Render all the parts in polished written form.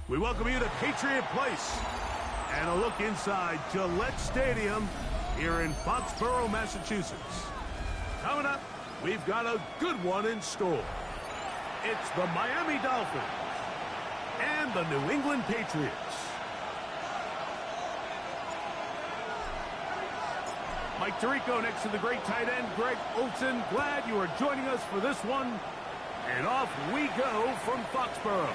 We welcome you to Patriot Place and a look inside Gillette Stadium here in Foxborough, Massachusetts. Coming up, we've got a good one in store. It's the Miami Dolphins and the New England Patriots. Mike Tirico next to the great tight end, Greg Olsen. Glad you are joining us for this one. And off we go from Foxborough.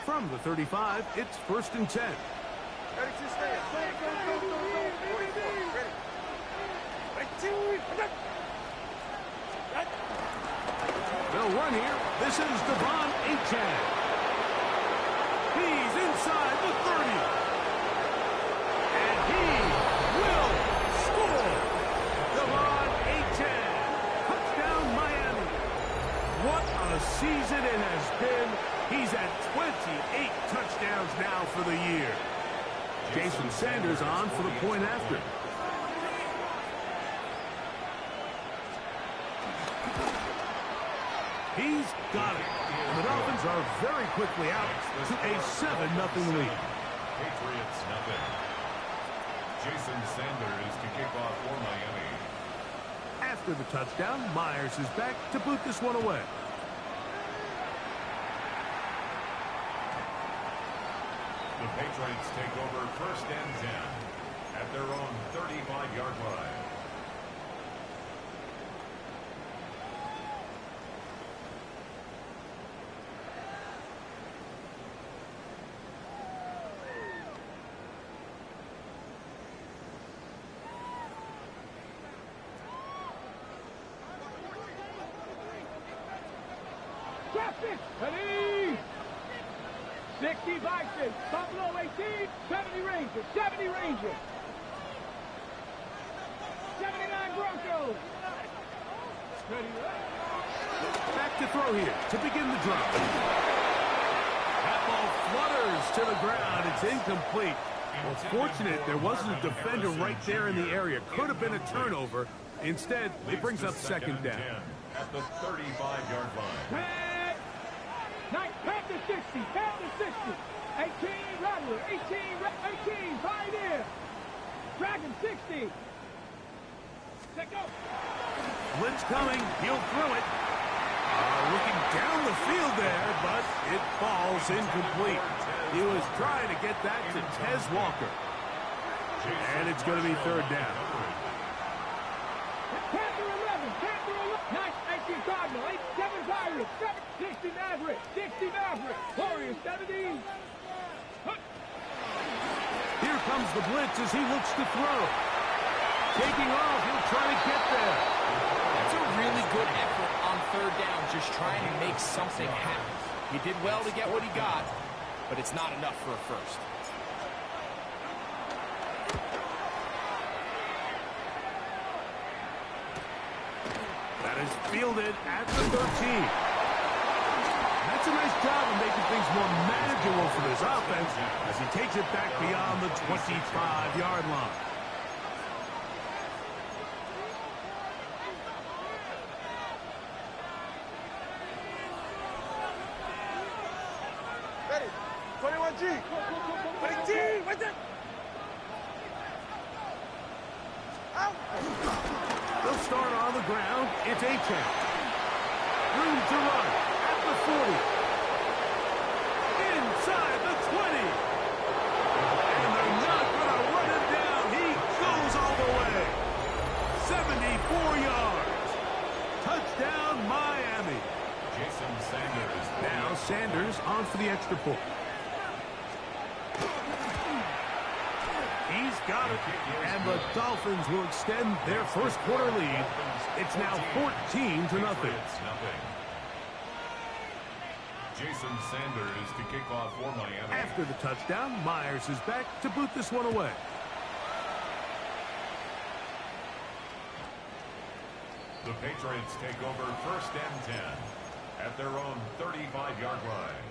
From the 35, it's 1st and 10. Ready to stay. They'll run here. This is Devon Achane. He's inside the 30. And he will score. Devon Achane. Touchdown, Miami. What a season it has been. He's at 28 touchdowns now for the year. Jason Sanders on for the point after. He's got it. And the Dolphins are very quickly out to a 7-0 lead. Patriots nothing. Jason Sanders to kick off for Miami. After the touchdown, Myers is back to boot this one away. The Patriots take over 1st and 10 at their own 35-yard line. Ready! 60 Vikings, Buffalo 18, 70 Rangers, 70 Rangers. 79 Broncos. Back to throw here to begin the drop. That ball flutters to the ground. It's incomplete. Well, it's fortunate there wasn't a defender right there in the area. Could have been a turnover. Instead, it brings up 2nd down. At the 35-yard line. Pound to 60, pound to 60. 18 Rattler, 18 Pioneer. Dragon 60. Let go. Blitz coming. He'll throw it. Looking down the field there, but it falls incomplete. He was trying to get that to Tez Walker. And it's going to be 3rd down. Panther 11, Panther 11. 19 Cardinal, 7 Pirates, 60 Maverick, 60 Maverick. Warriors 70. Here comes the blitz as he looks to throw. Taking off, he'll try to get there. That's a really good effort on 3rd down, just trying to make something happen. He did well to get what he got, but it's not enough for a first. That is fielded at the 13. That's a nice job of making things more manageable for this offense as he takes it back beyond the 25-yard line. Ready, 21G. 20G, what's that? Out. They'll start on the ground. It's Achane. Room to run at the 40. Inside the 20. And they're not going to run him down. He goes all the way. 74 yards. Touchdown, Miami. Jason Sanders. Now Sanders on for the extra point. He's got it. And the Dolphins will extend their first quarter lead. It's now 14-0. Jason Sanders to kick off for Miami. After the touchdown, Myers is back to boot this one away. The Patriots take over 1st and 10 at their own 35-yard line.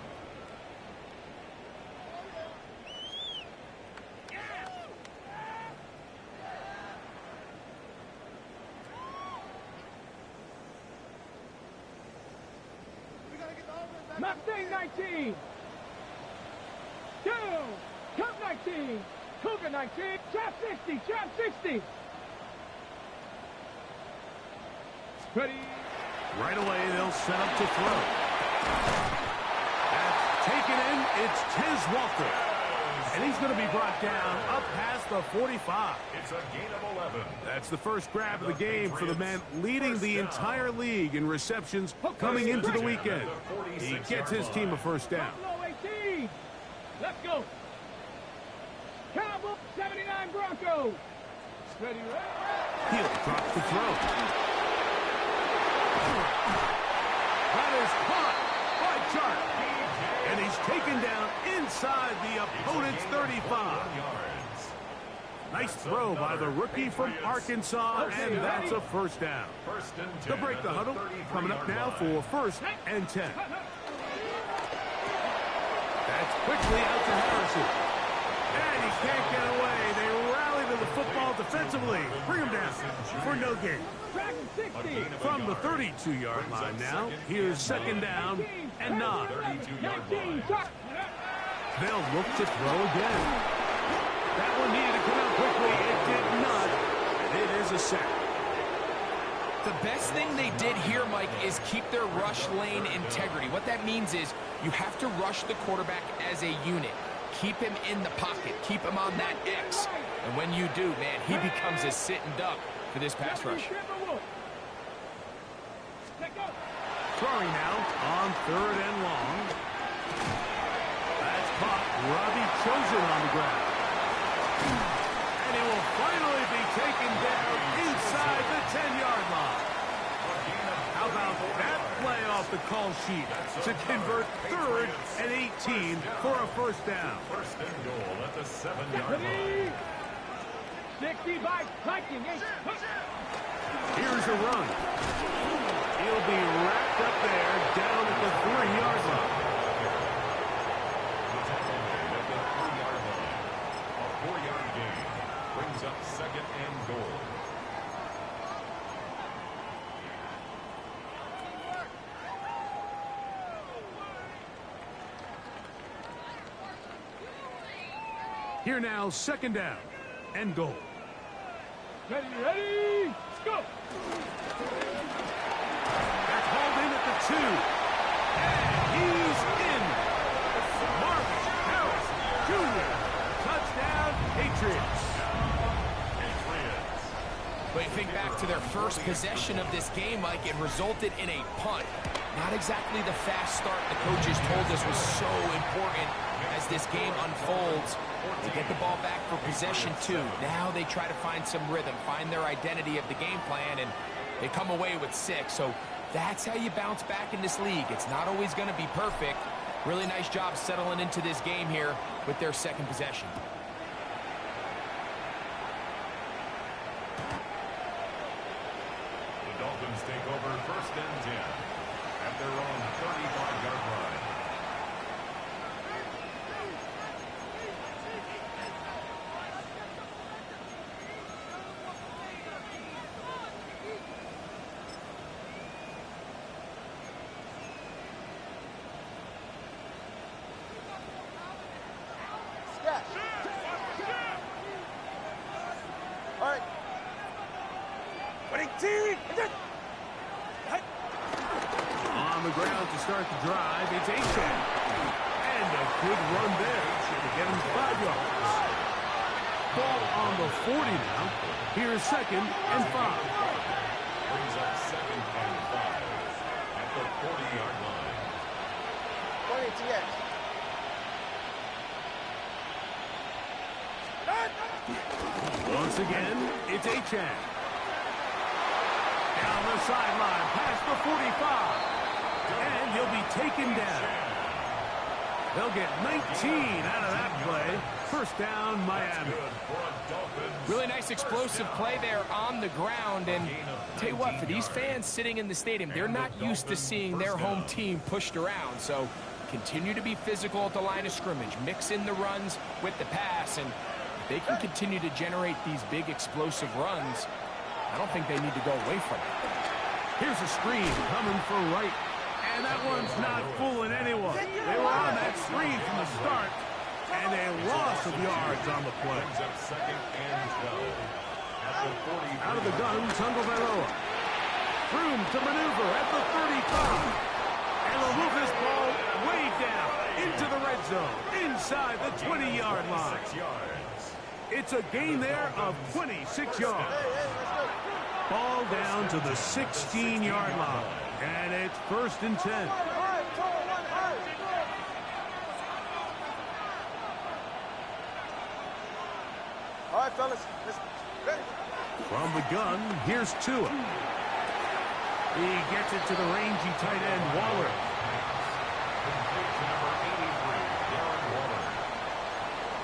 Mustang 19. Down. Cup 19. Cougar 19. Trap 60. Trap 60. Ready. Right away, they'll set up to throw. That's taken in. It's Tez Walker. And he's going to be brought down up past the 45. It's a gain of 11. That's the first grab of the game for the man leading the entire league in receptions coming into the weekend. He gets his team a first down. Buffalo 18. Let's go. Cowboys 79 Broncos. Ready, ready. He'll drop to throw. That is caught by Chark. And he's taken down inside the opponent's 35. Nice throw by the rookie from Arkansas, and that's a first down. To break the huddle, coming up now for 1st and 10. That's quickly out to Harrison. And he can't get away. They rally to the football defensively. Bring him down for no gain. Dragon 60. From the 32-yard line now, here's 2nd down and 9. 19. Chark. They'll look to throw again. That one needed to come out quickly. It did not. It is a sack. The best thing they did here, Mike, is keep their rush lane integrity. What that means is you have to rush the quarterback as a unit. Keep him in the pocket. Keep him on that X. And when you do, man, he becomes a sitting duck for this pass rush. Throwing now on 3rd and long. That's caught. Robbie Chosen on the ground. And he will finally be taken down inside the 10-yard line. How about that play off the call sheet to convert 3rd and 18 for a first down. 1st and goal at the 7-yard line. 60 by Viking. Here's a run. He'll be wrapped up there down at the 3-yard line. The tackle made at the 3-yard line. A 4-yard gain brings up 2nd and goal. Here now, 2nd down and goal. Ready, ready, let's go. That's hauled in at the 2. And he's in. Mark Harris Jr. Touchdown, Patriots. But you think back to their first possession of this game, Mike, it resulted in a punt. Not exactly the fast start the coaches told us was so important as this game unfolds. They get the ball back for possession 2. Now they try to find some rhythm, find their identity of the game plan, and they come away with 6. So that's how you bounce back in this league. It's not always going to be perfect. Really nice job settling into this game here with their 2nd possession. The Dolphins take over 1st and 10 at their own 35-yard line. All right. On the ground to start the drive, it's Achan. And a good run there to get him 5 yards. Ball on the 40 now. Here's 2nd and 5. Brings up 2nd and 5 at the 40-yard line. 20 TX. Once again, it's Achan. Down the sideline, past the 45. And he'll be taken down. They'll get 19 out of that play. First down, Miami. Really nice explosive play there on the ground. And tell you what, for these fans sitting in the stadium, they're not used to seeing their home team pushed around. So continue to be physical at the line of scrimmage. Mix in the runs with the pass. And if they can continue to generate these big explosive runs, I don't think they need to go away from it. Here's a screen coming for Wright. And that one's not fooling anyone. They were on that screen from the start. And a loss of yards on the play. Out of the gun, Tagovailoa. Room to maneuver at the 35. And they'll move this ball way down into the red zone, inside the 20-yard line. It's a gain there of 26 yards. Ball down to the 16-yard line. And it's 1st and 10. All right, fellas. Ready? From the gun, here's Tua. He gets it to the rangy tight end, Waller. Complete to number 83, Darren Waller.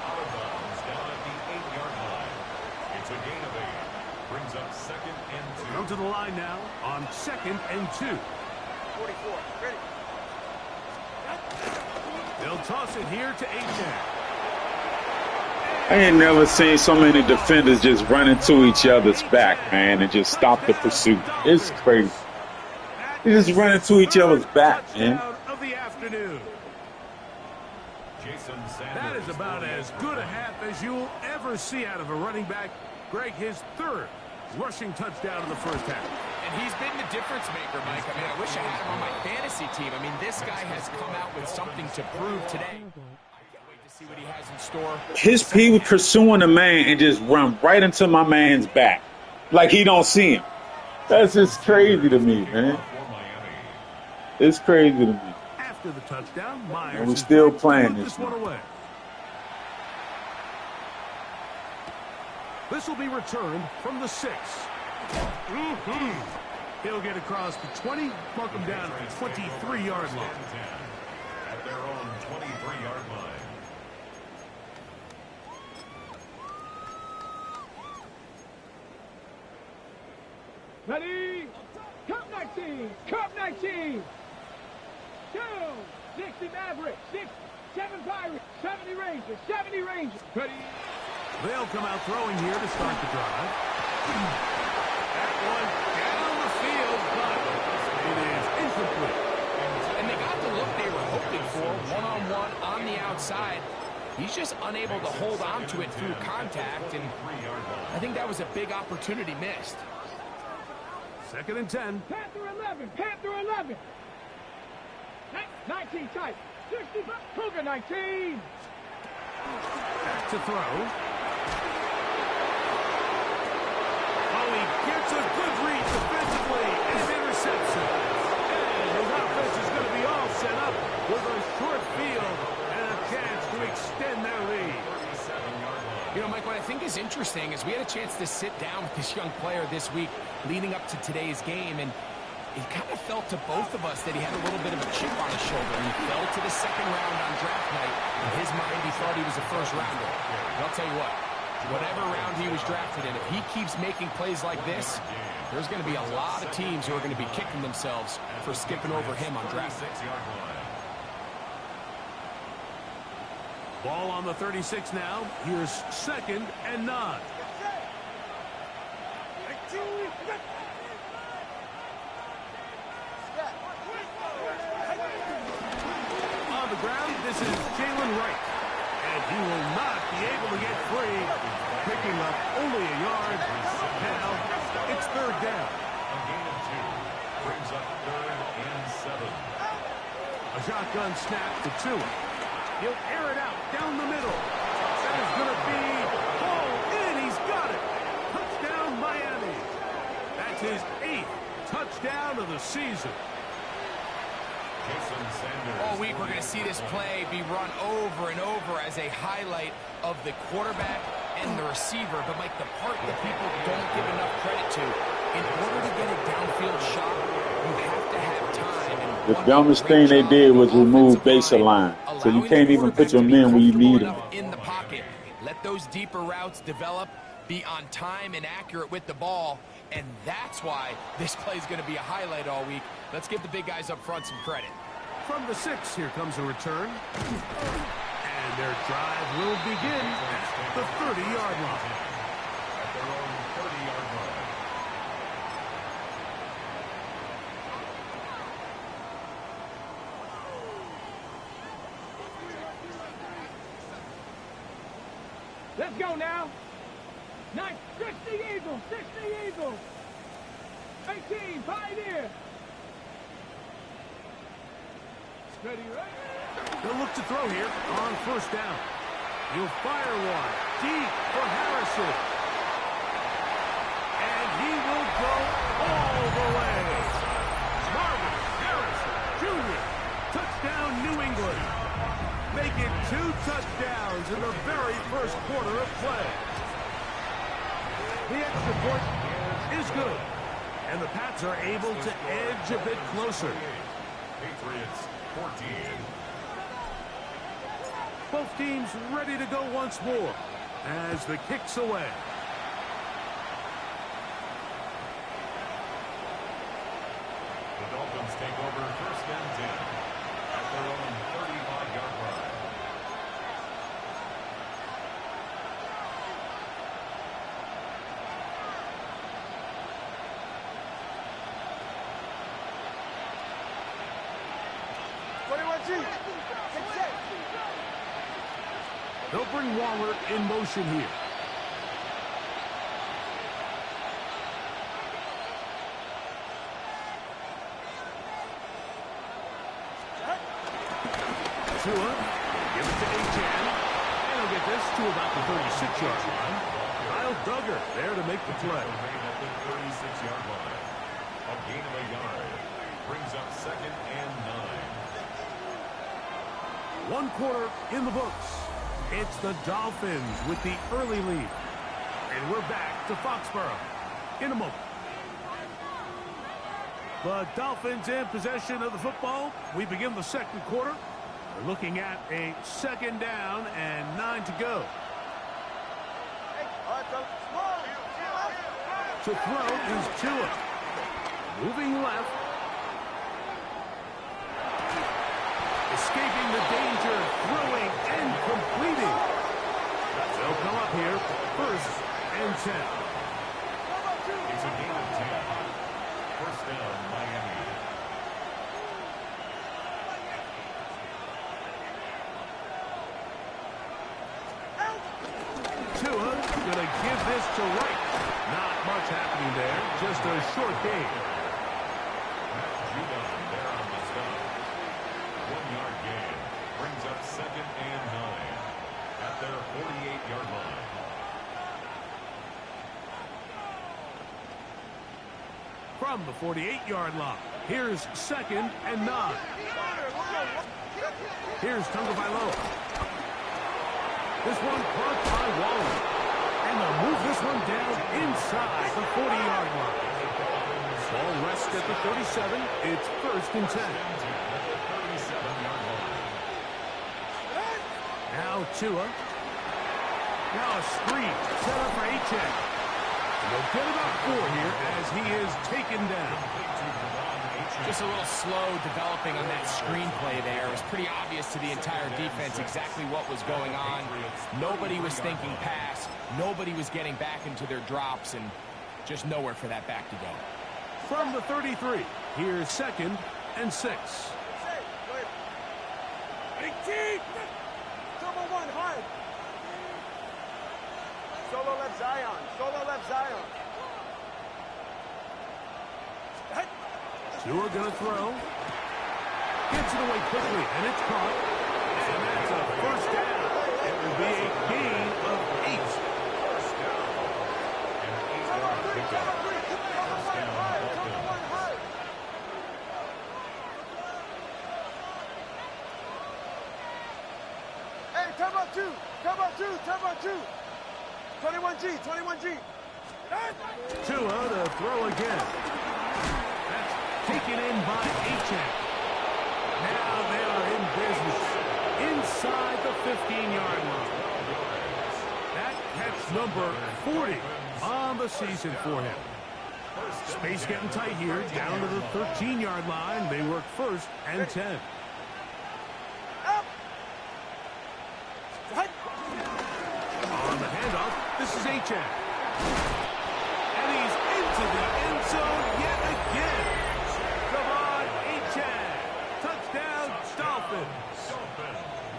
Out of bounds, down at the 8-yard line. It's a gain of 8. Brings up 2nd and 2. Come to the line now on 2nd and 2. 44. Ready? They'll toss it here to Achan. I ain't never seen so many defenders just run into each other's back, man, and just stop the pursuit. It's crazy. They just run into each other's back, man. Of the afternoon. That is about as good a half as you'll ever see out of a running back. Greg, his 3rd rushing touchdown in the first half. And he's been the difference maker, Mike. I mean, I wish I had him on my fantasy team. I mean, this guy has come out with something to prove today. See what he has in store. He was pursuing the man and just run right into my man's back. Like he don't see him. That's just crazy to me, man. It's crazy to me. After the touchdown, Myers and we're still playing this one away. This will be returned from the 6. He'll get across the 20, mark him down at the 23-yard line. At their own 23-yard line. Ready? Cup 19. Cup 19. 2. 60 Mavericks. 6. 7 Pirates. 70 Rangers. 70 Rangers. Ready? They'll come out throwing here to start the drive. That one down the field, but it is incomplete. And they got the look they were hoping for, one-on-one on the outside. He's just unable to hold on to it through contact, and I think that was a big opportunity missed. 2nd and 10. Panther 11. Panther 11. 19 tight. 60. Cougar 19. Back to throw. Oh, he gets a good read defensively and an interception. And his offense is going to be all set up with a short field and a chance to extend their lead. You know, Mike, what I think is interesting is we had a chance to sit down with this young player this week leading up to today's game, and it kind of felt to both of us that he had a little bit of a chip on his shoulder. He fell to the 2nd round on draft night. In his mind, he thought he was a 1st rounder. But I'll tell you what, whatever round he was drafted in, if he keeps making plays like this, there's going to be a lot of teams who are going to be kicking themselves for skipping over him on draft night. Ball on the 36 now. Here's 2nd and 9. On the ground, this is Jalen Wright. And he will not be able to get free. Picking up only a yard. Now, it's 3rd down. A gain of 2. Brings up 3rd and 7. A shotgun snap to Tua. He'll air it out down the middle. That is going to be hauled in. He's got it. Touchdown, Miami. That's his 8th touchdown of the season. All week we're going to see this play be run over and over as a highlight of the quarterback and the receiver, but Mike, the part that people don't give enough credit to, in order to get a downfield shot, you have to have time. And The dumbest thing they did was remove baseline. So you can't even put your men where you need them. In the pocket. Let those deeper routes develop, be on time and accurate with the ball, and that's why this play is going to be a highlight all week. Let's give the big guys up front some credit. From the 6, here comes a return. And their drive will begin at the 30-yard line. At their own 30-yard line. Let's go now. 60 Eagles, 60 Eagles. 18, Pioneer. Ready, right? They'll look to throw here on first down. He'll fire one deep for Harrison. And he will go all the way. Marvin Harrison Jr. Touchdown, New England. Make it 2 touchdowns in the very first quarter of play. The extra point is good. And the Pats are able to edge a bit closer. Patriots 14. Both teams ready to go once more as the kick's away. The Dolphins take over first and 10 at their own 35-yard line. They'll bring Waller in motion here. Tua, give it to Achan. And he'll get this to about the 36-yard line. Kyle Duggar there to make the play. At the 36-yard line. A gain of a yard. Brings up second and 9. 1 quarter in the books. It's the Dolphins with the early lead. And we're back to Foxborough in a moment. The Dolphins in possession of the football. We begin the second quarter. We're looking at a second down and 9 to go. To throw is Tua. Moving left. Escaping the danger, throwing and completing. They'll come up here, first and 10. It's a gain of 10. First down, Miami. Tua gonna give this to Wright. Not much happening there, just a short gain. GDubb there on the stop. 1-yard gain. Brings up second and 9 at their 48-yard line. From the 48-yard line, here's second and 9. Here's Tagovailoa. This one caught by Waller. And they'll move this one down inside the 40-yard line. Ball rests at the 37. It's first and 10. Now Tua. Now a screen set up for Achan. They'll get about 4 here as he is taken down. Just a little slow developing on that screenplay there. It was pretty obvious to the entire defense exactly what was going on. Nobody was thinking pass. Nobody was getting back into their drops, and just nowhere for that back to go. From the 33, here's second and 6. Big team! Double one, hard. Solo left Zion. Solo left Zion. Tua gonna throw. Gets it away quickly, and it's caught. And that's a first down. It will be a gain of 8. First down. And 8-yard pickup. First down, Dolphins. Hey, time out 2. Time out 2. Time out 2. 21G, 21G. Tua to throw again. That's taken in by H.A. Now they are in business inside the 15-yard line. That catch number 40 on the season for him. Space getting tight here, down to the 13-yard line. They work 1st and 10. On the handoff, this is H.A. And he's into the end zone yet again. Come on, H.A. Touchdown, Dolphins.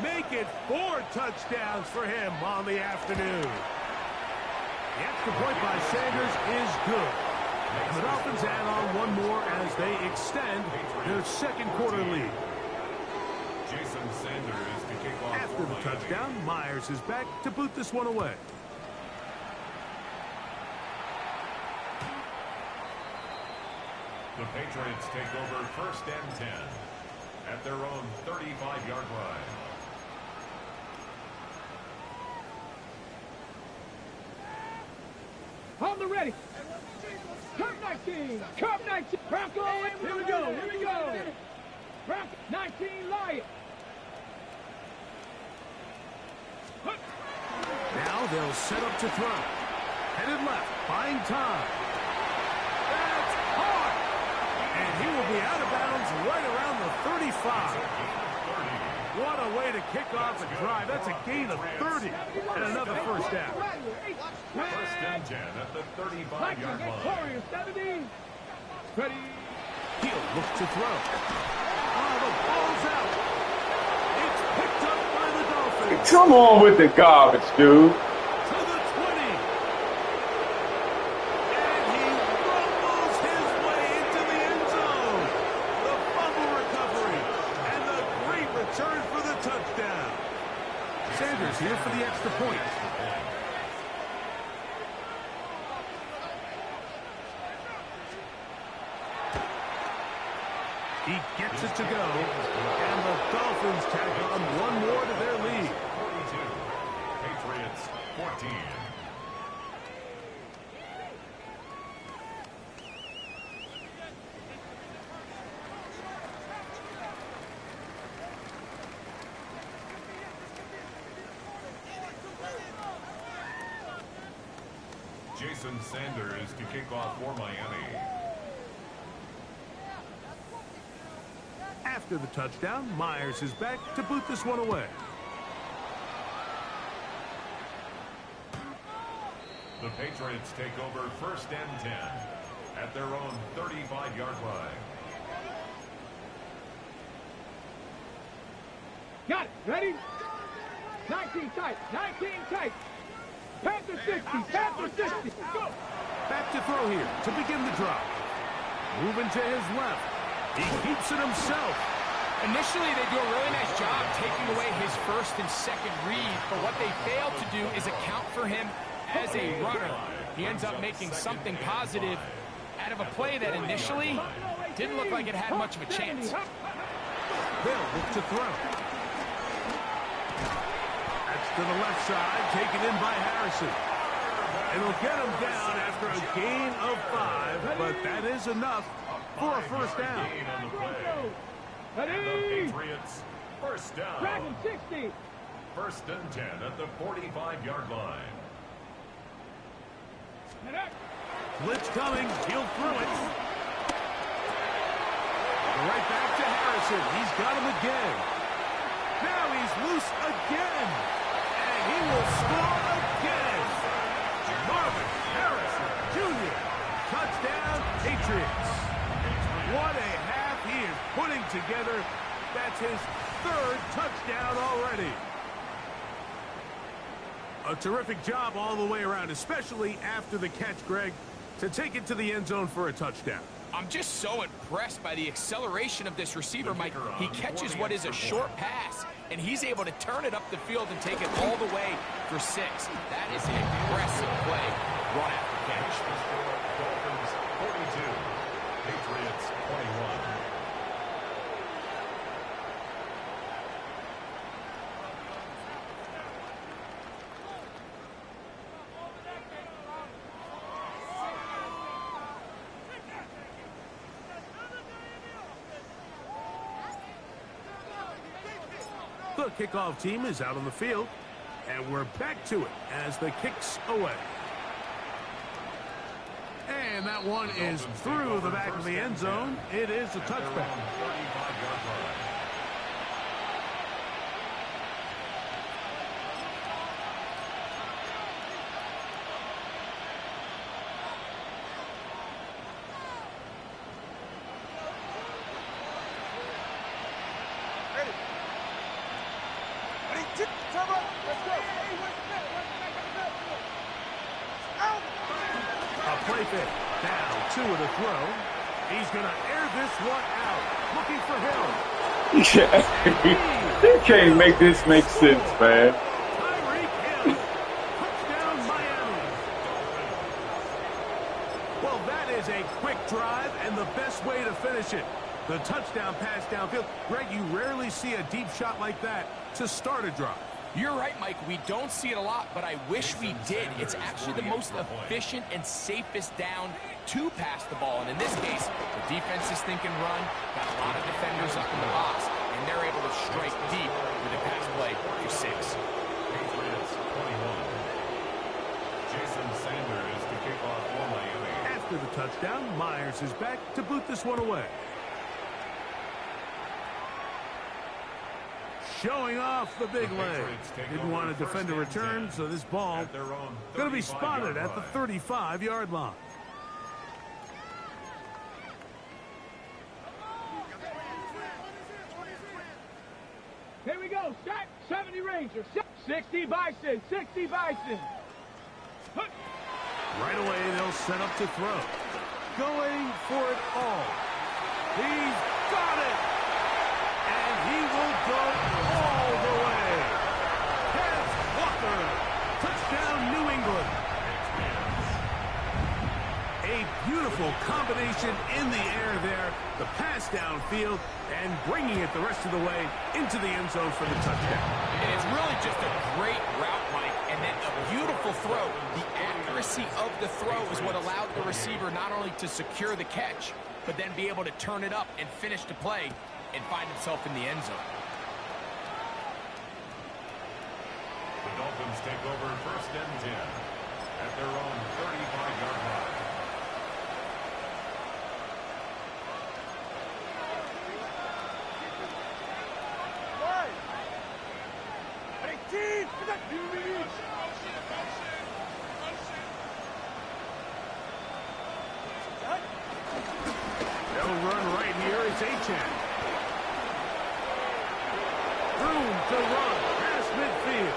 Make it 4 touchdowns for him on the afternoon. The extra point by Sanders is good. And the Dolphins add on one more as they extend their second quarter lead. Jason Sanders to kick off. After the touchdown, Myers is back to boot this one away. The Patriots take over 1st and 10 at their own 35-yard line. On the ready. Cup 19. Cup 19. Bronco. Here we go. Here we go. Bronco 19 Lion. Now they'll set up to throw. Headed left, buying time. That's hard. And he will be out of bounds right around the 35. What a way to kick off a drive. That's a gain of 30 and another first down. 1st and 10 at the 35-yard line. 17. Ready. Hill looks to throw. Oh, the ball's out. It's picked up by the Dolphins. Come on with the garbage, dude. To the 20. And he rumbles his way into the end zone. The fumble recovery. And the great return for the touchdown. Sanders here for the extra point. He gets it to go. And the Dolphins tack on one more to their lead. 42. Patriots 14. Jason Sanders to kick off for Miami. After the touchdown, Myers is back to boot this one away. The Patriots take over 1st and 10 at their own 35-yard line. Got it. Ready? 19 tight. 19 tight. Panther 60. Panther 60. Go. Back to throw here to begin the drive. Moving to his left. He keeps it himself. Initially, they do a really nice job taking away his 1st and 2nd read, but what they fail to do is account for him as a runner. He ends up making something positive out of a play that initially didn't look like it had much of a chance. Bill look to throw. That's to the left side, taken in by Harrison. It'll get him down after a gain of 5, but that is enough for a first down. Gain on the play. And the Ready. Patriots 1st down. Dragon 60. 1st and 10 at the 45-yard line. Blitz coming. He'll throw it. Right back to Harrison. He's got him again. Now he's loose again. And he will score again. Marvin Harrison Jr. Touchdown, Patriots. What a half he is putting together. That's his 3rd touchdown already. A terrific job all the way around, especially after the catch, Greg, to take it to the end zone for a touchdown. I'm just so impressed by the acceleration of this receiver, Mike. He catches what is a short pass, and he's able to turn it up the field and take it all the way for 6. That is an impressive play run after catch. Dolphins 42. Patriots 21. The kickoff team is out on the field, and we're back to it as the kick's away. And that one is through the back of the end zone. It is a touchback. Play fit. Now, two of the throw. He's going to air this one out. Looking for Hill. They can't make this make sense, man. Tyreek Hill. Touchdown, Miami. Well, that is a quick drive and the best way to finish it. The touchdown pass downfield. Greg, you rarely see a deep shot like that to start a drive. You're right, Mike. We don't see it a lot, but I wish we did. It's actually the most efficient and safest down to pass the ball. And in this case, the defense is thinking run, got a lot of defenders up in the box, and they're able to strike deep with a pass play for 6. Patriots 21. Jason Sanders to kick off for Miami. After the touchdown, Myers is back to boot this one away. Showing off the big leg. Didn't want to defend a return, so this ball going to be spotted at the 35-yard line. Here we go. Shot 70 Rangers. 60 Bison. 60 Bison. Right away, they'll set up to throw. Going for it all. He's got it. And he will go all the way. Here's Walker. Touchdown, New England. A beautiful combination in the air there. The pass downfield and bringing it the rest of the way into the end zone for the touchdown. And it's really just a great route, Mike, and then a beautiful throw. The accuracy of the throw is what allowed the receiver not only to secure the catch, but then be able to turn it up and finish the play and find himself in the end zone. The Dolphins take over 1st and 10 at their own 35-yard line. They'll run right here. It's Hitman. Room to run past midfield.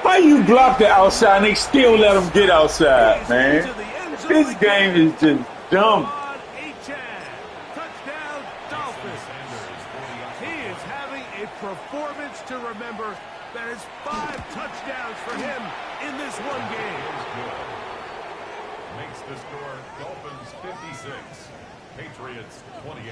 Why you block the outside and they still let them get outside, man? This game is just dumb. Touchdown, Dolphins. He is having a performance to remember. That is 5 touchdowns for him in this one game. Makes the score Dolphins 56, Patriots 28.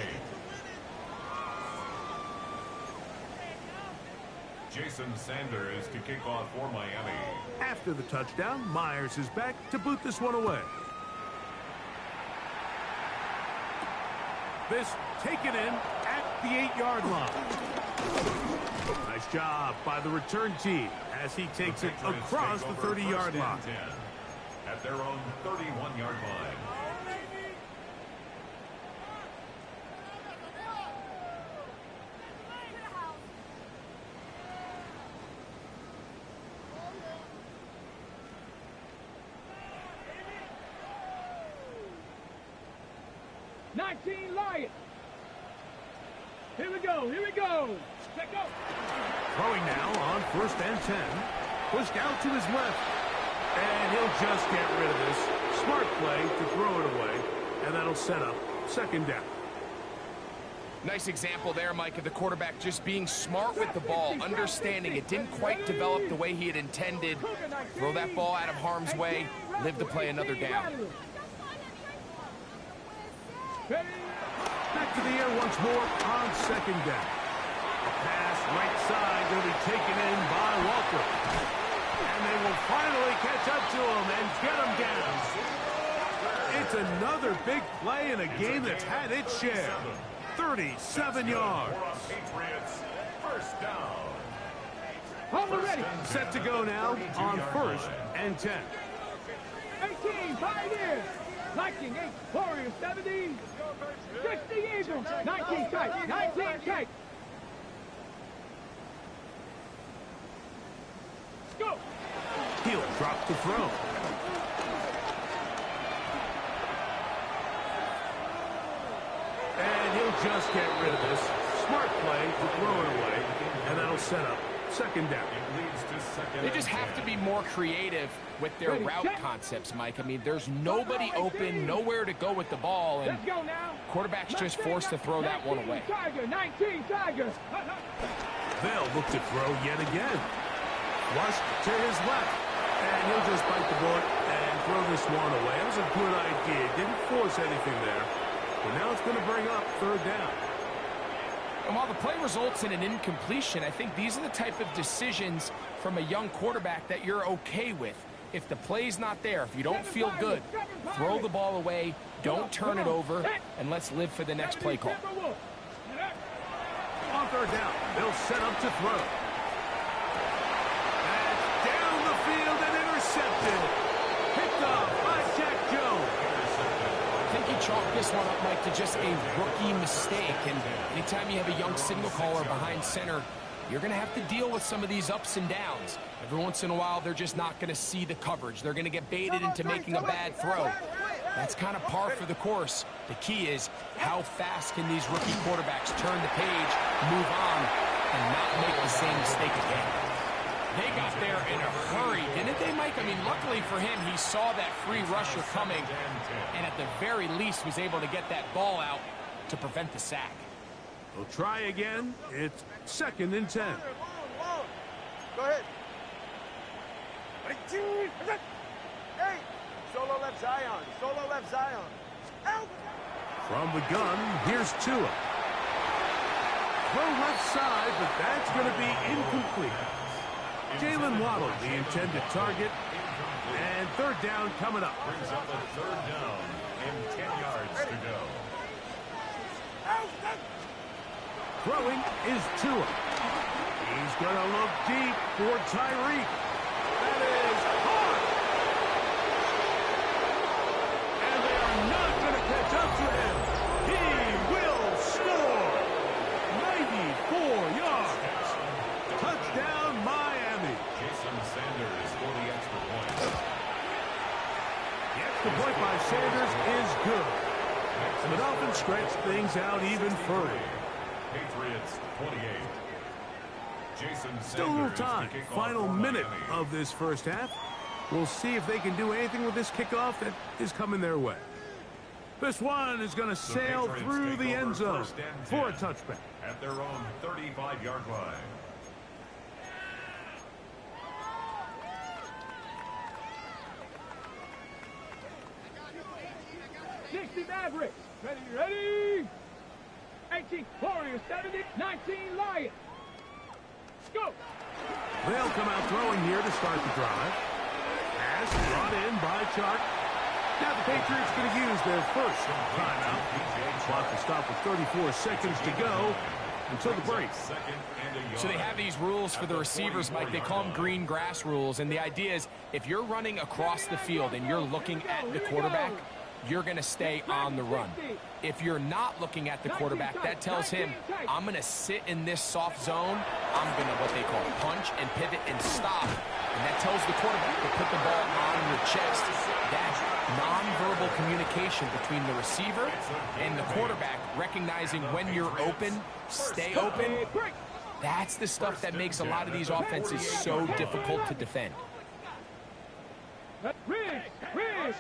Jason Sanders to kick off for Miami. After the touchdown, Myers is back to boot this one away. This taken in at the 8-yard line. Nice job by the return team as he takes it across the 30-yard line. At their own 31-yard line. Lions. Here we go. Here we go. Let go. Throwing now on 1st and 10. Pushed out to his left. And he'll just get rid of this. Smart play to throw it away. And that'll set up 2nd down. Nice example there, Mike, of the quarterback just being smart with the ball, understanding it didn't quite develop the way he had intended. Throw that ball out of harm's way, live to play another down. Back to the air once more on 2nd down. A pass right side will be taken in by Walker. And they will finally catch up to him and get him down. It's another big play in a game that's had its share. 37 yards. Patriots, first down. Hold ready. Set to go now on 1st and 10. 18, Pioneers. 19, 8, Warriors, 70. 60, Eagles. 19, tight. 19, tight. Go. He'll drop the throw. And he'll just get rid of this. Smart play to throw it away, and that'll set up 2nd down. They just have to be more creative with their route concepts, Mike. I mean, there's nobody open, nowhere to go with the ball, and Let's go now. quarterback's just forced to throw that one away. Tiger, 19, Tiger. They'll look to throw yet again. Flush to his left, and he'll just bite the bullet and throw this one away. That was a good idea. Didn't force anything there, but now it's going to bring up 3rd down. And while the play results in an incompletion, I think these are the type of decisions from a young quarterback that you're okay with. If the play's not there, if you don't feel good, throw the ball away, don't turn it over, and let's live for the next play call. On 3rd down, they'll set up to throw. And down the field and intercepted. Picked off by Jack Jones. I think he chalked this one up, Mike, to just a rookie mistake. And anytime you have a young signal caller behind center, you're going to have to deal with some of these ups and downs. Every once in a while, they're just not going to see the coverage. They're going to get baited into making a bad throw. That's kind of par for the course. The key is how fast can these rookie quarterbacks turn the page, move on, and not make the same mistake again. They got there in a hurry, didn't they, Mike? I mean, luckily for him, he saw that free rusher coming, and at the very least was able to get that ball out to prevent the sack. We'll try again. It's 2nd and 10. Go ahead. Hey, solo left Zion. Solo left Zion. Out. From the gun, here's Tua. Throw left side, but that's going to be incomplete. Jalen Waddle, the intended target. And 3rd down coming up. Brings up a 3rd down and 10 yards to go. Throwing is Tua. He's going to look deep for Tyreek. That is hard. And they are not going to catch up to him. He will score. 94 yards. Touchdown, Miami. Jason Sanders for the extra point. The extra point by Sanders is good. And the Dolphins stretch things out even further. Patriots 28. Jason Still a little Sanders time. to kick off Final for minute Miami. of this first half. We'll see if they can do anything with this kickoff that is coming their way. This one is going to sail Patriots through take the over end zone 1st and for a 10 touchback. at their own 35-yard line. Mavericks. Ready. 18, Warriors, 70, 19, Lions. Go. They'll come out throwing here to start the drive. Pass brought in by Chark. Now the Patriots going to use their first timeout. Clock to stop with 34 seconds to go until the break. So they have these rules for the receivers, Mike. They call them green grass rules. And the idea is if you're running across the field and you're looking at the quarterback, you're going to stay on the run. If you're not looking at the quarterback, that tells him, I'm going to sit in this soft zone. I'm going to what they call punch and pivot and stop. And that tells the quarterback to put the ball on your chest. That's nonverbal communication between the receiver and the quarterback, recognizing when you're open, stay open. That's the stuff that makes a lot of these offenses so difficult to defend. Riggs.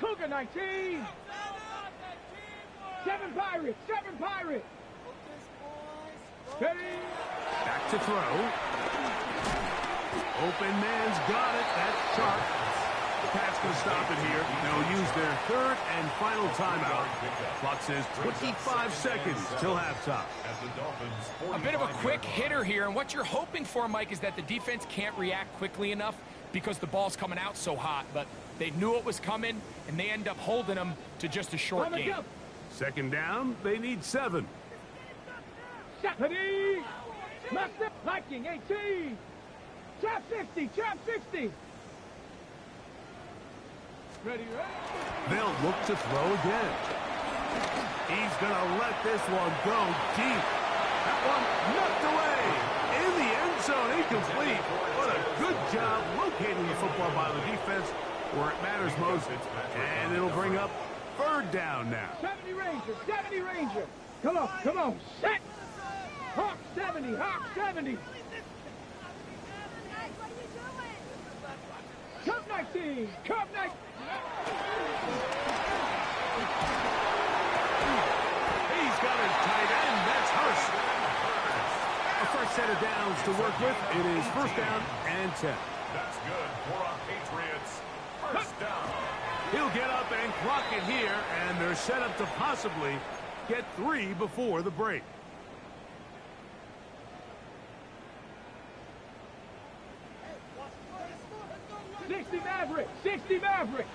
Cougar 19. 7 Pirates. Ready. Back to throw. Open man's got it. That's Chark. The Pats going to stop it here. They'll use their third and final timeout. Clock says 25 seconds till halftime. A bit of a quick hitter here, and what you're hoping for, Mike, is that the defense can't react quickly enough because the ball's coming out so hot, but they knew it was coming, and they end up holding them to just a short game. Second down, they need 7. 70. Master Viking 18. Trap 50. Trap 60. Ready, ready. They'll look to throw again. He's going to let this one go deep. That one knocked away. In the end zone, incomplete. What a good job locating the football by the defense where it matters most. And it'll bring up third down now. 70 Ranger, 70 Ranger. Come on, set. Hawk 70, Hawk 70. Cup 19, Cup 19. He's got a tight end. That's Hurst. A first set of downs to work with. It is first down and 10. That's good for our Patriots. First down. He'll get up and clock it here, and they're set up to possibly get 3 before the break. Sixty Maverick.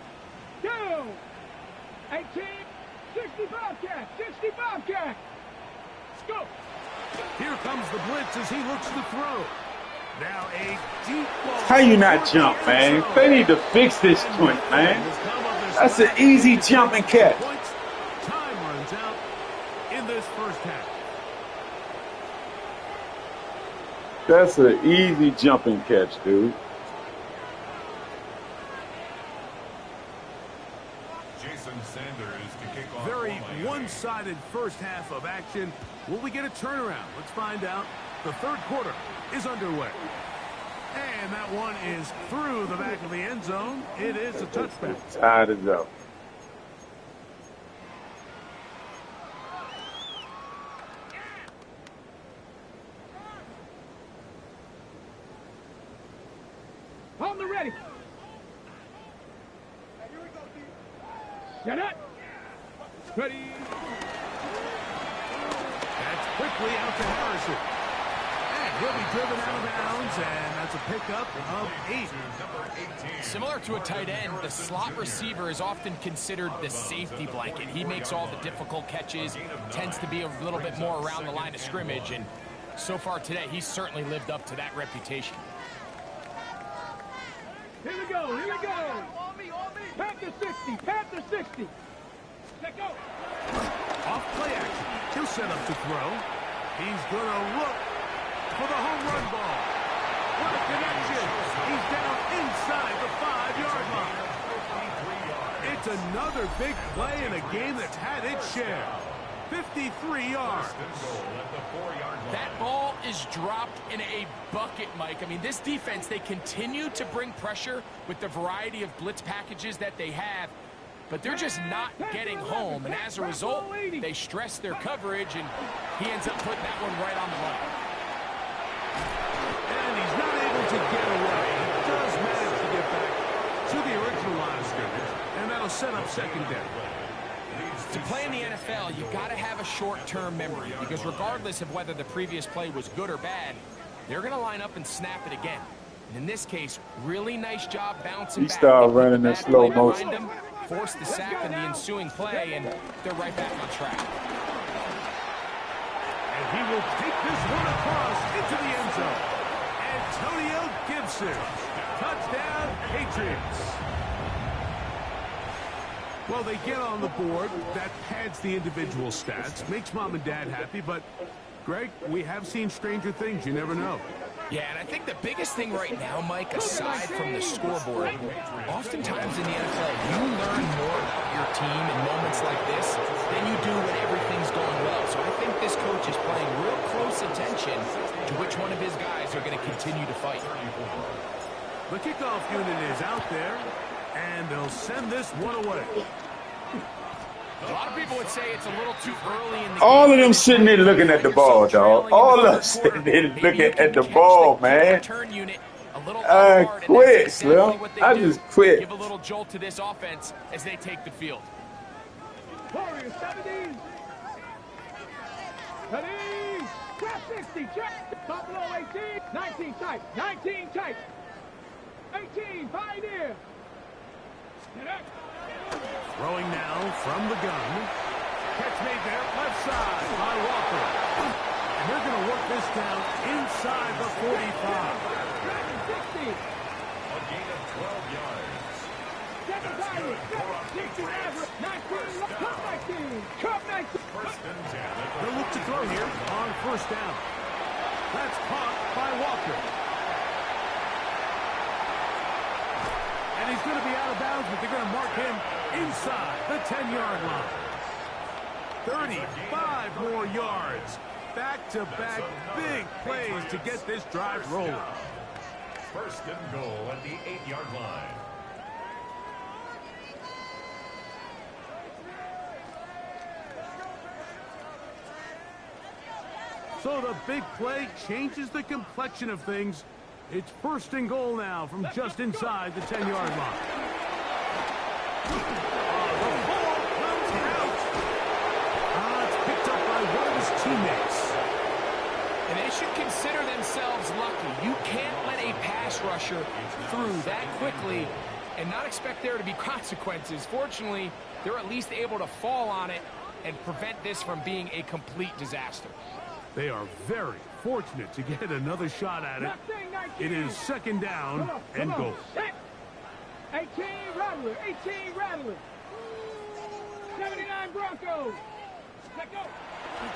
Down. 18. 60 Bobcat. 60 Bobcat. Let's go. Here comes the blitz as he looks to throw. Now a deep ball. How you not jump, man? They need to fix this joint, man. That's an easy jump and catch. Time runs out in this first half. That's an easy jump and catch, dude. Very one-sided first half of action. Will we get a turnaround? Let's find out. The third quarter is underway. And that one is through the back of the end zone. It is a touchback. Tied it up. On the ready. Set up. Ready. That's quickly out to Harrison. And he'll be driven out of bounds, and that's a pickup of 8. Similar to a tight end, the slot receiver is often considered the safety blanket. He makes all the difficult catches, tends to be a little bit more around the line of scrimmage, and so far today, he's certainly lived up to that reputation. Here we go, here we go. Panther 60, Panther 60. Let go. Off play action. He'll set up to throw. He's going to look for the home run ball. What a connection. He's down inside the 5-yard line. It's another big play in a game that's had its share. 53 yards. That ball is dropped in a bucket, Mike. I mean, this defense, they continue to bring pressure with the variety of blitz packages that they have, but they're just not getting home. And as a result, they stress their coverage, and he ends up putting that one right on the money. And he's not able to get away. He does manage to get back to the original line of scrimmage, and that'll set up second down. To play in the NFL, you've got to have a short-term memory, because regardless of whether the previous play was good or bad, they're going to line up and snap it again. And in this case, really nice job bouncing back. He started running in slow motion. Them, forced the sack in the ensuing play, and they're right back on track. And he will take this one across into the end zone. Antonio Gibson. Touchdown, Patriots. Well, they get on the board. That pads the individual stats, makes mom and dad happy, but, Greg, we have seen stranger things. You never know. Yeah, and I think the biggest thing right now, Mike, aside from the scoreboard, oftentimes in the NFL, you learn more about your team in moments like this than you do when everything's going well. So I think this coach is paying real close attention to which one of his guys are going to continue to fight. The kickoff unit is out there, and they'll send this one away. A lot of people would say it's a little too early in the All game. of them sitting there looking at the ball, dog. All of them sitting there looking at the ball, man. I quit, Slim. I just quit. Give a little jolt to this offense as they take the field. Warriors 70. Ready. Trap 60. Trap. Buffalo 18. 19 tight. 19 tight. 18. Pioneer. Get up. Throwing now from the gun. Catch made there, left side by Walker. And they're going to work this down inside the 45. 60. A gain of 12 yards. Seven Pirates. 60 average. 19. Cup 19. Cup 19. First and 10. They'll look to throw here on first down. That's caught by Walker. And he's going to be out of bounds, but they're going to mark him inside the 10-yard line. 35 more yards. Back-to-back big plays to get this drive rolling. First and goal at the 8-yard line. So the big play changes the complexion of things. It's first and goal now from just inside the 10-yard line. The ball comes out. It's picked up by one of his teammates. And they should consider themselves lucky. You can't let a pass rusher through that quickly and not expect there to be consequences. Fortunately, they're at least able to fall on it and prevent this from being a complete disaster. They are very fortunate to get another shot at it. It is second down and goal. 18 Rattler. 18 Rattler. 79 Broncos. Let go.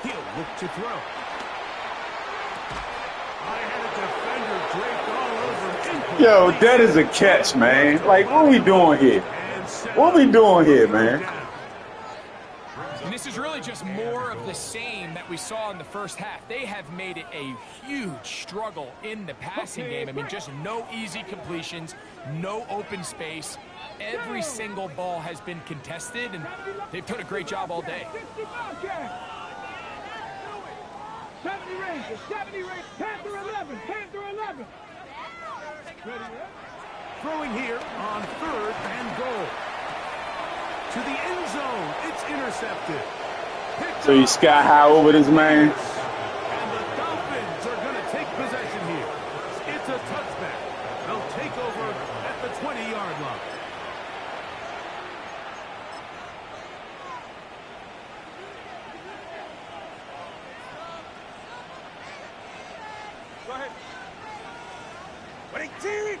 He'll look to throw. I had a defender draped all over him. Yo, that is a catch, man. Like, what are we doing here? What are we doing here, man? And this is really just more of the same that we saw in the first half. They have made it a huge struggle in the passing game. I mean, just no easy completions, no open space. Every single ball has been contested, and they've done a great job all day. 70 Rangers, 70 Rangers, Panther 11, Panther 11. Throwing here on third and goal. To the end zone, it's intercepted. So he's sky high over this man. And the Dolphins are going to take possession here. It's a touchback. They'll take over at the 20-yard line. Go ahead. 18.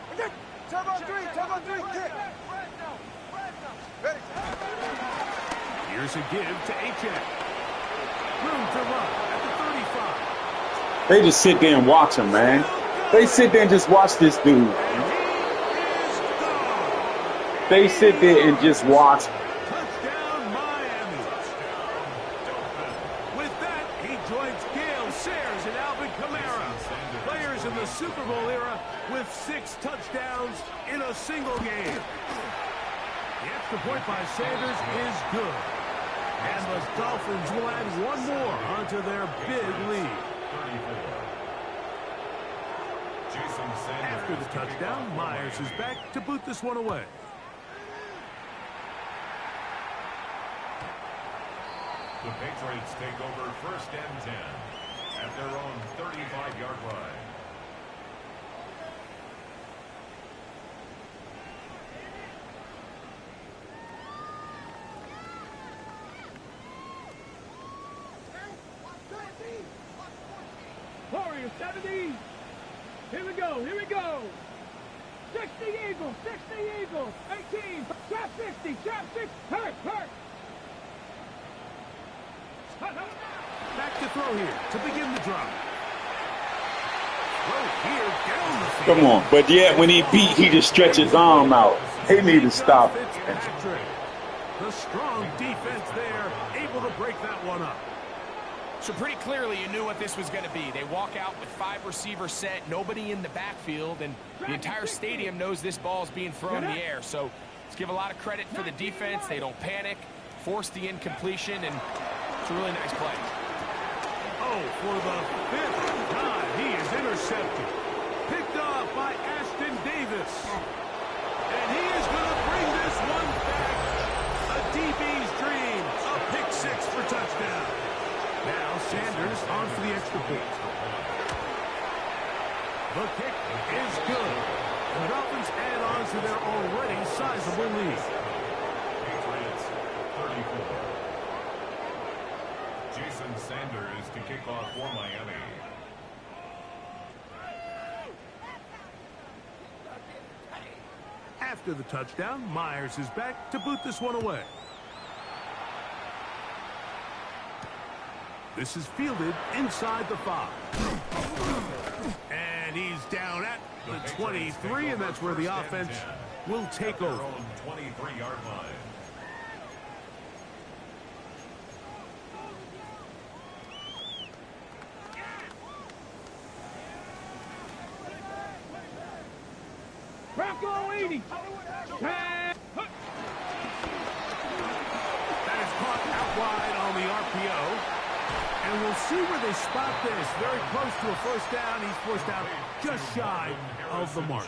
Tug on three, kick. Ready. Here's a give to H.A. Room to run at the 35. They just sit there and watch him, man. They sit there and just watch this dude. They sit there and just watch. Touchdown, Miami. With that, he joins Gale Sayers and Alvin Kamara, players in the Super Bowl era with 6 touchdowns in a single game. The extra point by Sanders is good. And the Dolphins will add one more onto their big lead. 34. After the touchdown, Myers is back to boot this one away. The Patriots take over first and 10 at their own 35-yard line. Warriors, 70. Here we go, here we go. 60 Eagles, 60 Eagles. 18, trap 60, trap 60. Hurt. Back to throw here to begin the drive. Throw here down the field. Come on. But yet, when he beat, he just stretched his arm out. He need to stop it. The strong defense there, able to break that one up. So pretty clearly you knew what this was going to be. They walk out with 5 receivers set, nobody in the backfield, and the entire stadium knows this ball is being thrown in the air. So let's give a lot of credit for the defense. They don't panic, force the incompletion, and it's a really nice play. Oh, for the 5th time, he is intercepted. Picked off by Ashton Davis. And he is going to bring this one back. A DB's dream. A pick 6 for touchdown. Now Sanders on for the extra point. The kick is good. And the Dolphins add on to their already sizable lead. Patriots 34. Jason Sanders to kick off for Miami. After the touchdown, Myers is back to boot this one away. This is fielded inside the 5. And he's down at the 23, and that's where the offense will take over. 23-yard line. Bronco 80. That is caught out wide on the RPO. And we'll see where they spot this. Very close to a first down. He's forced out just shy of the mark.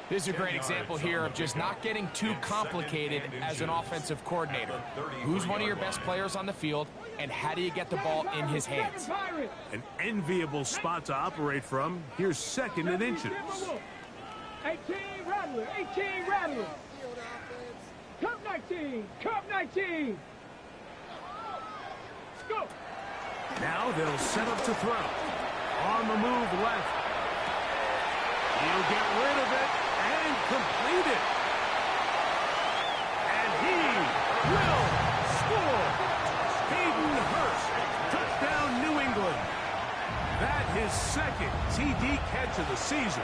This is a great example here of just not getting too complicated as an offensive coordinator. Who's one of your best players on the field, and how do you get the ball in his hands? An enviable spot to operate from. Here's 2nd and inches. 18 Rattler, 18 Rattler. Cup 19, Cup 19. Let's go. Now they'll set up to throw. On the move left. He'll get rid of it and complete it. And he will score. Hayden Hurst, touchdown New England. That his 2nd TD catch of the season.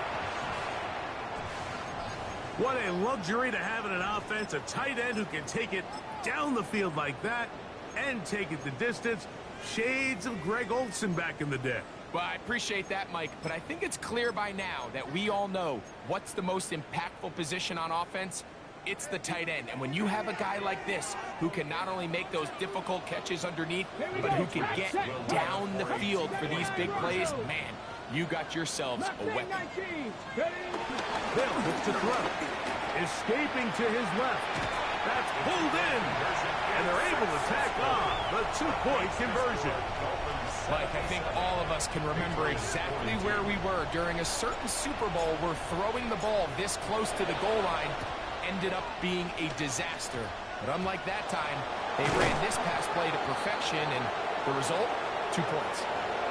What a luxury to have in an offense, a tight end who can take it down the field like that and take it the distance. Shades of Greg Olsen back in the day. Well, I appreciate that, Mike, but I think it's clear by now that we all know what's the most impactful position on offense. It's the tight end. And when you have a guy like this who can not only make those difficult catches underneath, but who can get down the field for these big plays, man, you got yourselves a weapon. Bill looks to throw. Escaping to his left. That's pulled in. And they're able to tack on the 2-point conversion. Mike, I think all of us can remember exactly where we were during a certain Super Bowl where throwing the ball this close to the goal line ended up being a disaster. But unlike that time, they ran this pass play to perfection, and the result, 2 points.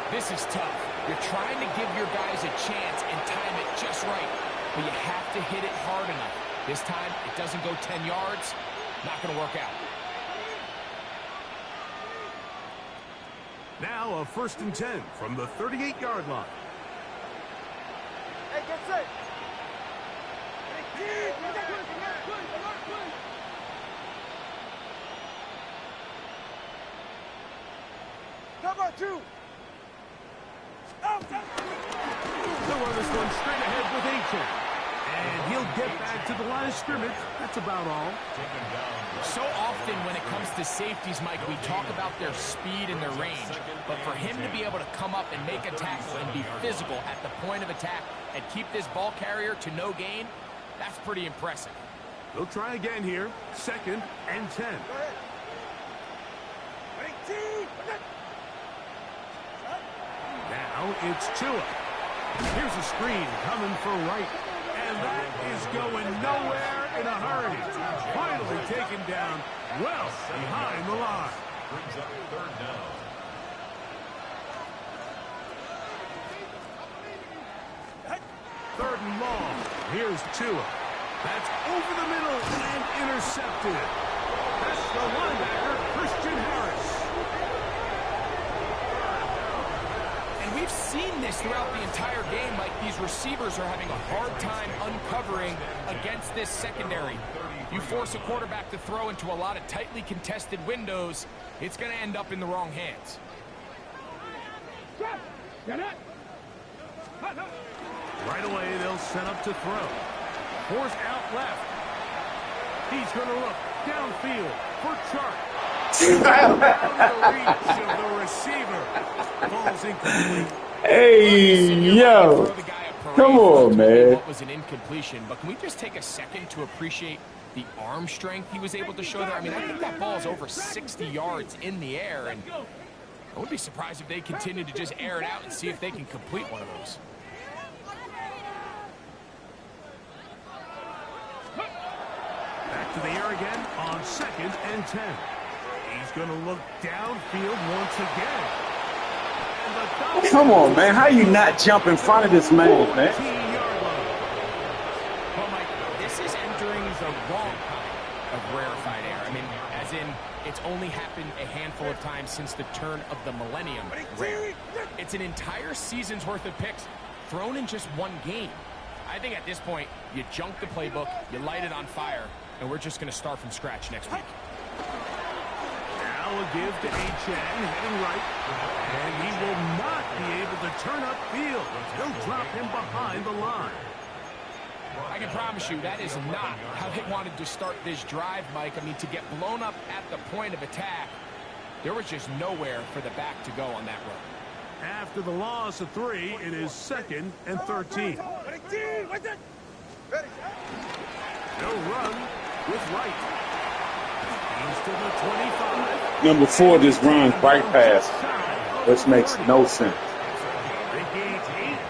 This is tough. You're trying to give your guys a chance and time it just right, but you have to hit it hard enough. This time, it doesn't go 10 yards. Not going to work out. Now a 1st and 10 from the 38-yard line. Hey, get set. Cover 2. They'll run this one straight ahead with Aiken. And he'll get back to the line of scrimmage. That's about all. So often when it comes to safeties, Mike, we talk about their speed and their range. But for him to be able to come up and make a tackle and be physical at the point of attack and keep this ball carrier to no gain, that's pretty impressive. They'll try again here. 2nd and 10. Now it's Tua. Here's a screen coming for Wright. And that is going nowhere in a hurry. Finally taken down well behind the line. Brings up 3rd down. Third and long. Here's Tua. That's over the middle and intercepted. That's the linebacker, Christian Harris. And we've seen this throughout the entire game. Like, these receivers are having a hard time uncovering against this secondary. You force a quarterback to throw into a lot of tightly contested windows, it's going to end up in the wrong hands. Right away, they'll set up to throw. Force out left. He's going to look downfield for Chark. Out of the reach of the receiver. Ball's incomplete. Hey, yo. Come on, man. What was an incompletion, but can we just take a second to appreciate the arm strength he was able to show there? I mean, I think that ball is over 60 yards in the air, and I would be surprised if they continue to just air it out and see if they can complete one of those. Back to the air again on 2nd and 10. He's going to look downfield once again. Come on, man. How you not jump in front of this man, man? Well, Mike, this is entering the wrong kind of rarefied air. I mean, as in, it's only happened a handful of times since the turn of the millennium. Rare. It's an entire season's worth of picks thrown in just one game. I think at this point, you junk the playbook, you light it on fire, and we're just going to start from scratch next week. Now a give to Achane, heading right. And he will not be able to turn upfield. He'll drop him behind the line. I can promise you that is not how they wanted to start this drive, Mike. I mean, to get blown up at the point of attack, there was just nowhere for the back to go on that run. After the loss of 3, it is 2nd and 13. They'll run with right. He's to the 25. Number 4 just runs right past, which makes no sense. They gained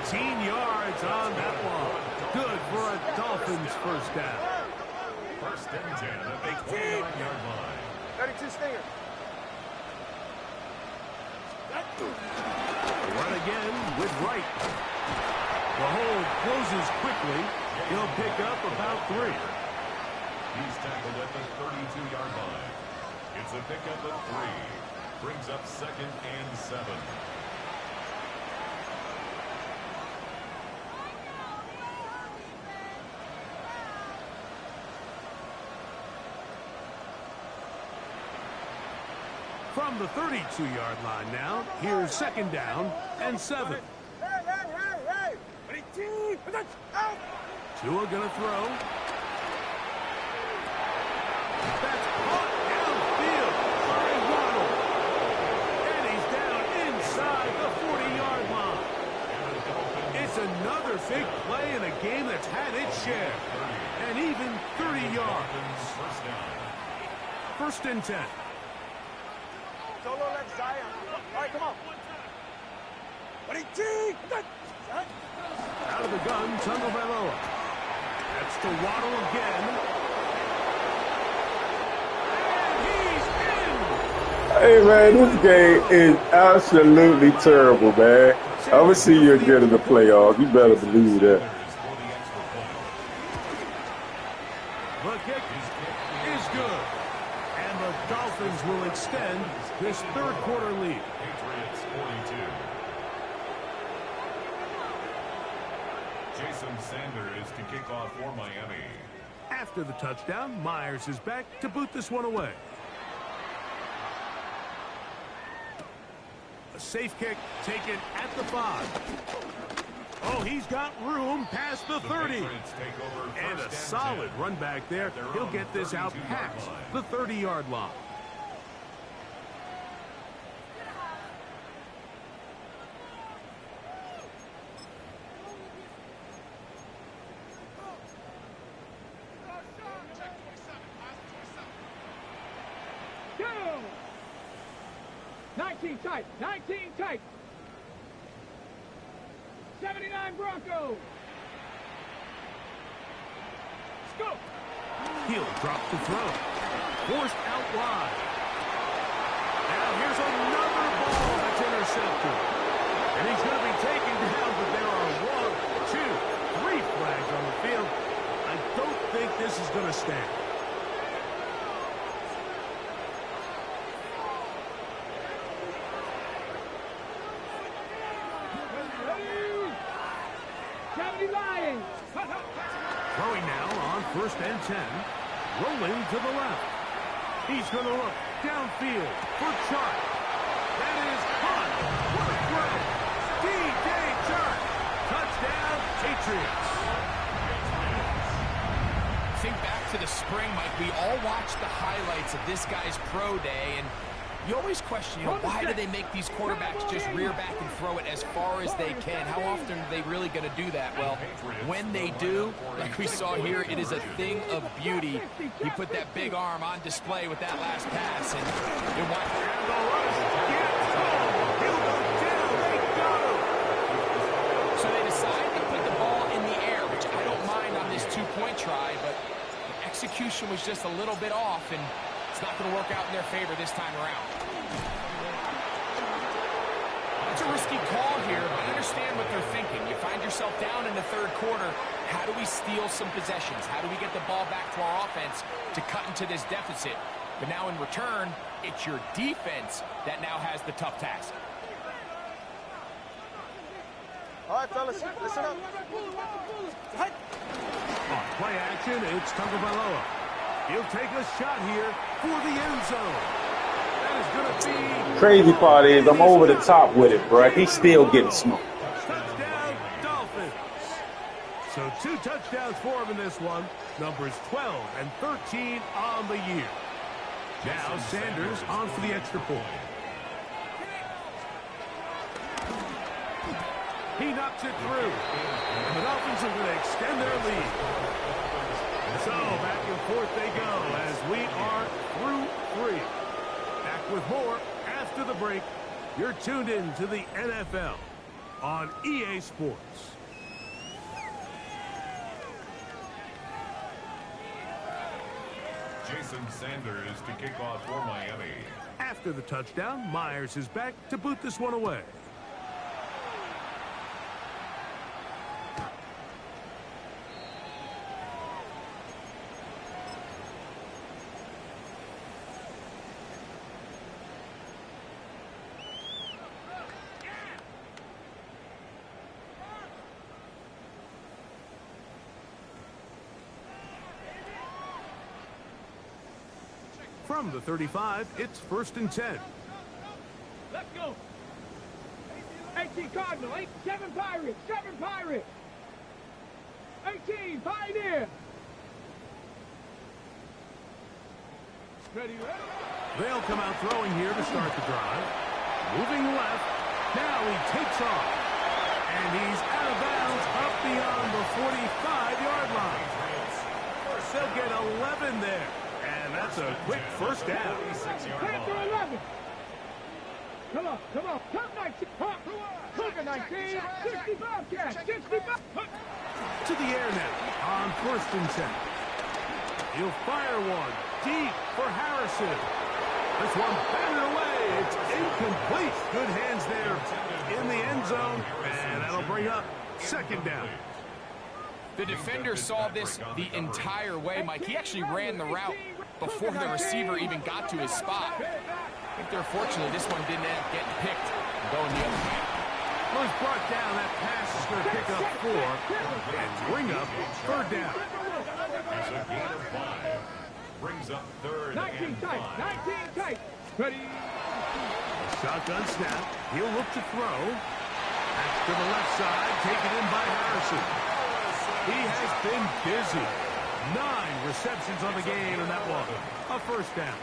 18 yards on that one. Good for a Dolphins first down. 1st and 10 at the 29-yard line. 32 Stinger. Run again with right. The hold closes quickly. He'll pick up about 3. He's tackled at the 32-yard line. It's a pickup of 3. Brings up 2nd and 7. From the 32-yard line now, here's 2nd down and 7. Tua gonna throw. That's caught downfield by Waddle. And he's down inside the 40-yard line. It's another big play in a game that's had its share. And even 30 yards. 1st and 10. Solo left Zion. All right, come on. Out of the gun, Tagovailoa. That's to Waddle again. And he's in! Hey, man, this game is absolutely terrible, man. I would see you again in the playoffs. You better believe that. The kick is good. And the Dolphins will extend this 3rd quarter lead. Patriots 42. Jason Sanders to kick off for Miami. After the touchdown, Myers is back to boot this one away. A safe kick taken at the 5. Oh, he's got room past the 30. And a solid run back there. He'll get this out past the 30-yard line. Go! 19 tight, 19 tight. 79 Broncos. Let's go. He'll drop the throw. Forced out wide. Now here's another ball that's intercepted. And he's going to be taken down, but there are 1, 2, 3 flags on the field. I don't think this is going to stand. Throwing now on 1st and 10. Rolling to the left. He's going to look downfield for Chark. That is caught. What a throw. D.J. Chark. Touchdown, Patriots. Think back to the spring, Mike. We all watched the highlights of this guy's pro day, and you always question, why do they make these quarterbacks just rear back and throw it as far as they can? How often are they really going to do that? Well, when they do, like we saw here, it is a thing of beauty. He put that big arm on display with that last pass, and so they decide to put the ball in the air, which I don't mind on this 2-point try, but the execution was just a little bit off, and It's not going to work out in their favor this time around. It's a risky call here, but I understand what they're thinking. You find yourself down in the third quarter. How do we steal some possessions? How do we get the ball back to our offense to cut into this deficit? But now in return, it's your defense that now has the tough task. All right, fellas, listen up. On play action, it's Tagovailoa. He'll take a shot here for the end zone. That is going to be... Crazy part is I'm over the top with it, bro. He's still getting smoked. Touchdown, Dolphins. So 2 touchdowns for him in this one. Numbers 12 and 13 on the year. Now Sanders on for the extra point. He knocks it through. And the Dolphins are going to extend their lead. So back and forth they go as we are through 3. Back with more after the break. You're tuned in to the NFL on EA Sports. Jason Sanders to kick off for Miami. After the touchdown, Myers is back to boot this one away. From the 35, it's 1st and 10. Let's go. 18 Cardinal, 7 Pirates, 7 Pirates. 18 Pioneer. Ready, ready. They'll come out throwing here to start the drive. Moving left. Now he takes off. And he's out of bounds up beyond the 45-yard line. They'll get 11 there. And that's a quick first down. 10 for 11. Come on, come on. Top 19. Look at 19. 60 Bobcats. 60 Bobcats. To the air now on 1st and 10. He'll fire one deep for Harrison. This one batted away. It's incomplete. Good hands there in the end zone. And that'll bring up 2nd down. The defender saw this the entire way, Mike. He actually ran the route before the receiver even got to his spot. I think they're fortunate this one didn't end up getting picked and going the other way. Well, he's brought down. That pass is going to pick up 4 and bring up 3rd down. It's a gain of 5. Brings up 3rd 19 and tight. 5. 19 tight. Ready. Shotgun snap. He'll look to throw. Back to the left side. Taken in by Harrison. He has been busy. 9 receptions on the game, and that one a 1st down.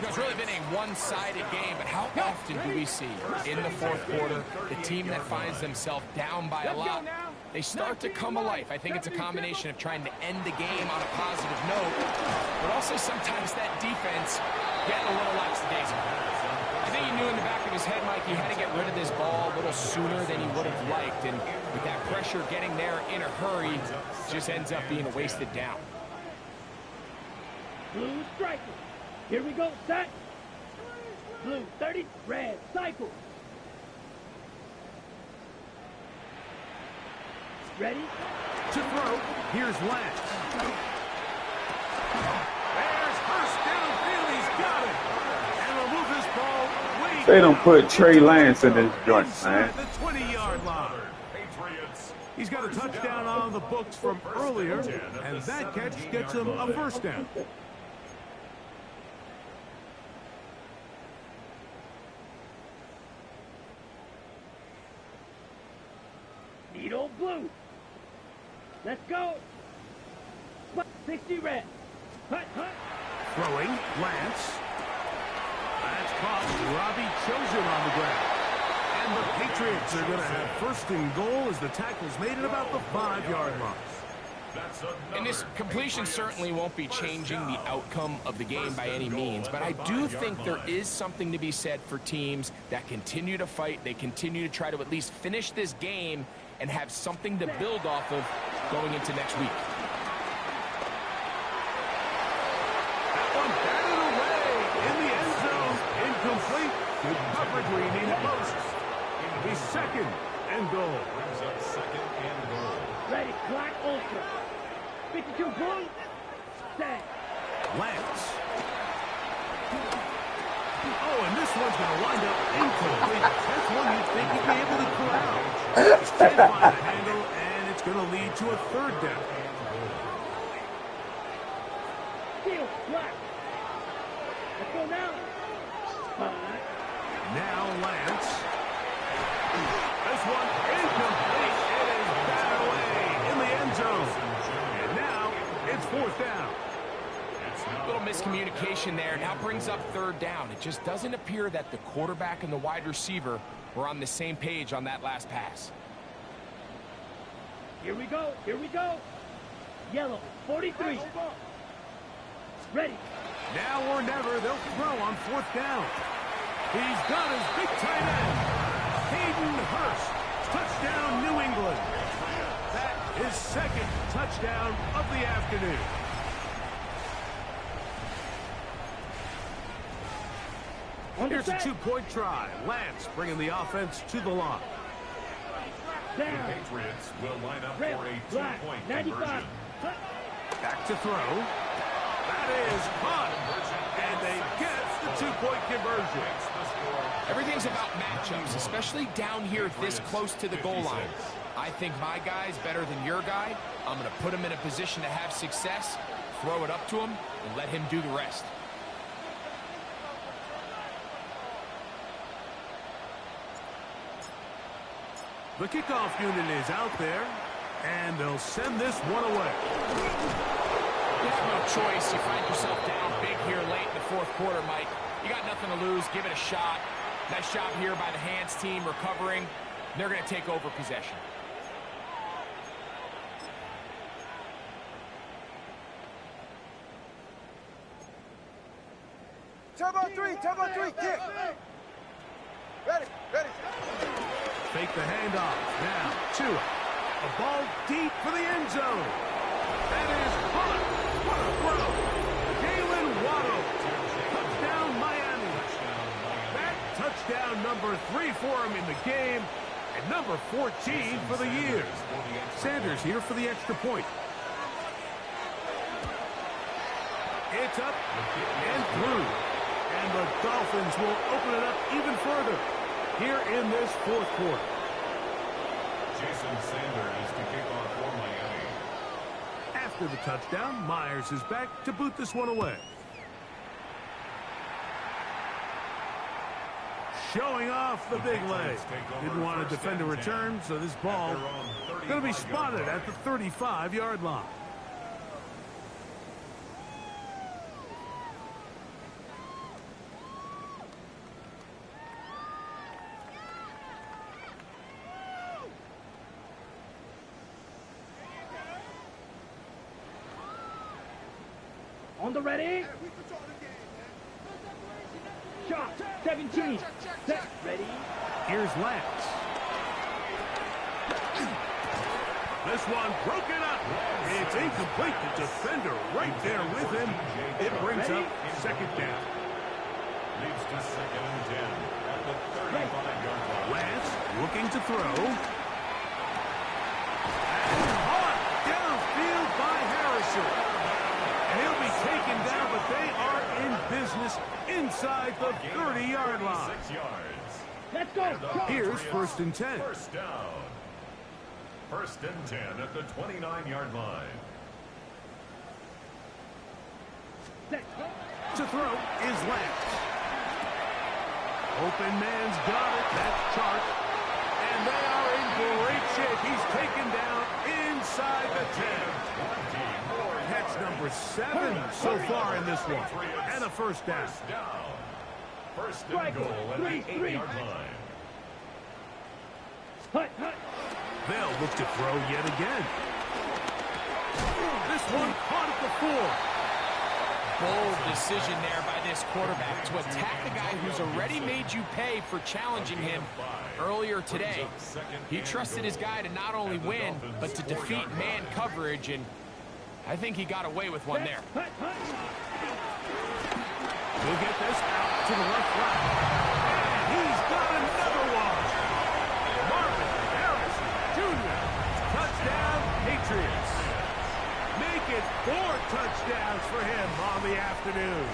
It's really been a one-sided game, but how often do we see in the 4th quarter the team that finds themselves down by a lot, they start to come alive? I think it's a combination of trying to end the game on a positive note, but also sometimes that defense getting a little lackadaisical. I think he knew in the back of his head, Mike, he had to get rid of this ball a little sooner than he would have liked. And with that pressure getting there in a hurry, just ends up being a wasted down. Blue striker. Here we go. Set. Blue 30. Red. Cycle. Ready? To throw. Here's Lance. There's Hurst downfield. He's got it. And we'll move this ball way They don't put Trey Lance in this joint, inside man. the 20-yard line. He's got a touchdown on the books from earlier, and that catch gets him a 1st down. Needle blue. Let's go. 60 red. Hut, hut. Throwing, Lance. That's caught. Robbie Chosen on the ground. And the Patriots are going to have 1st and goal as the tackle's made at about the 5-yard line. And this completion certainly won't be changing the outcome of the game by any means, but I do think there is something to be said for teams that continue to fight. They continue to try to at least finish this game and have something to build off of going into next week. That one batted Good coverage where you need it most. It'll be second and goal. Brings up second and goal. Ready, clock, ultra. 52 points. Set. Lance. Oh, and this one's going to wind up incomplete. That's one you'd think he'd be able to corral. Just can't find the handle, and it's going to lead to a third down. Steal, block. Let's go now. Now Lance. This one incomplete. It is batted away in the end zone. And now it's fourth down. A little miscommunication there. Now brings up third down. It just doesn't appear that the quarterback and the wide receiver were on the same page on that last pass. Here we go. Here we go. Yellow, 43. Ready. Now or never, they'll throw on fourth down. He's got his big tight end, Hayden Hurst. Touchdown, New England. That is second touchdown of the afternoon. Here's a two-point try. Lance bringing the offense to the line. The Patriots will line up for a two-point conversion. Back to throw. That is caught. And they get the two-point conversion. Everything's about matchups, especially down here this close to the goal line. I think my guy's better than your guy. I'm going to put him in a position to have success, throw it up to him, and let him do the rest. The kickoff unit is out there, and they'll send this one away. You have no choice. You find yourself down big here late in the fourth quarter, Mike. You got nothing to lose. Give it a shot. Nice job here by the hands team recovering. They're going to take over possession. Turbo 3, kick. Ready. Fake the handoff. Now, Tua. A ball deep for the end zone. That is caught. What a throw. Jalen Waddle. Touchdown, Miami. That touchdown number 3 for him in the game. And number 14 for the year. Sanders here for the extra point. It's up and through. And the Dolphins will open it up even further here in this fourth quarter. Jason Sanders to kick off for Miami. After the touchdown, Myers is back to boot this one away. Showing off the big leg. Didn't want to defend a return, so this ball going to be spotted at the 35-yard line. On the ready. Shot. 17. Set. Ready. Here's Lance. This one broken up. It's incomplete. The defender right there with him. It brings up second down. Leads to second and 10 at the 35-yard line. Lance looking to throw. And caught downfield by Harrison. And he'll be taken down, but they are in business inside the 30-yard line. 6 yards. Let's go. Here's first and 10. First down. First and 10 at the 29-yard line. To throw is Lance. Open man's got it. That's Chark. And they are in great shape. He's taken down inside the 10. Catch number 7 so far in this one. And a first down. First and goal at the 8-yard line. They'll look to throw yet again. This one caught at the 4. Bold decision there by this quarterback to attack the guy who's already made you pay for challenging him earlier today. He trusted his guy to not only win, but to defeat man coverage, and I think he got away with one there. We'll get this out to the left flat. it 4 touchdowns for him on the afternoon.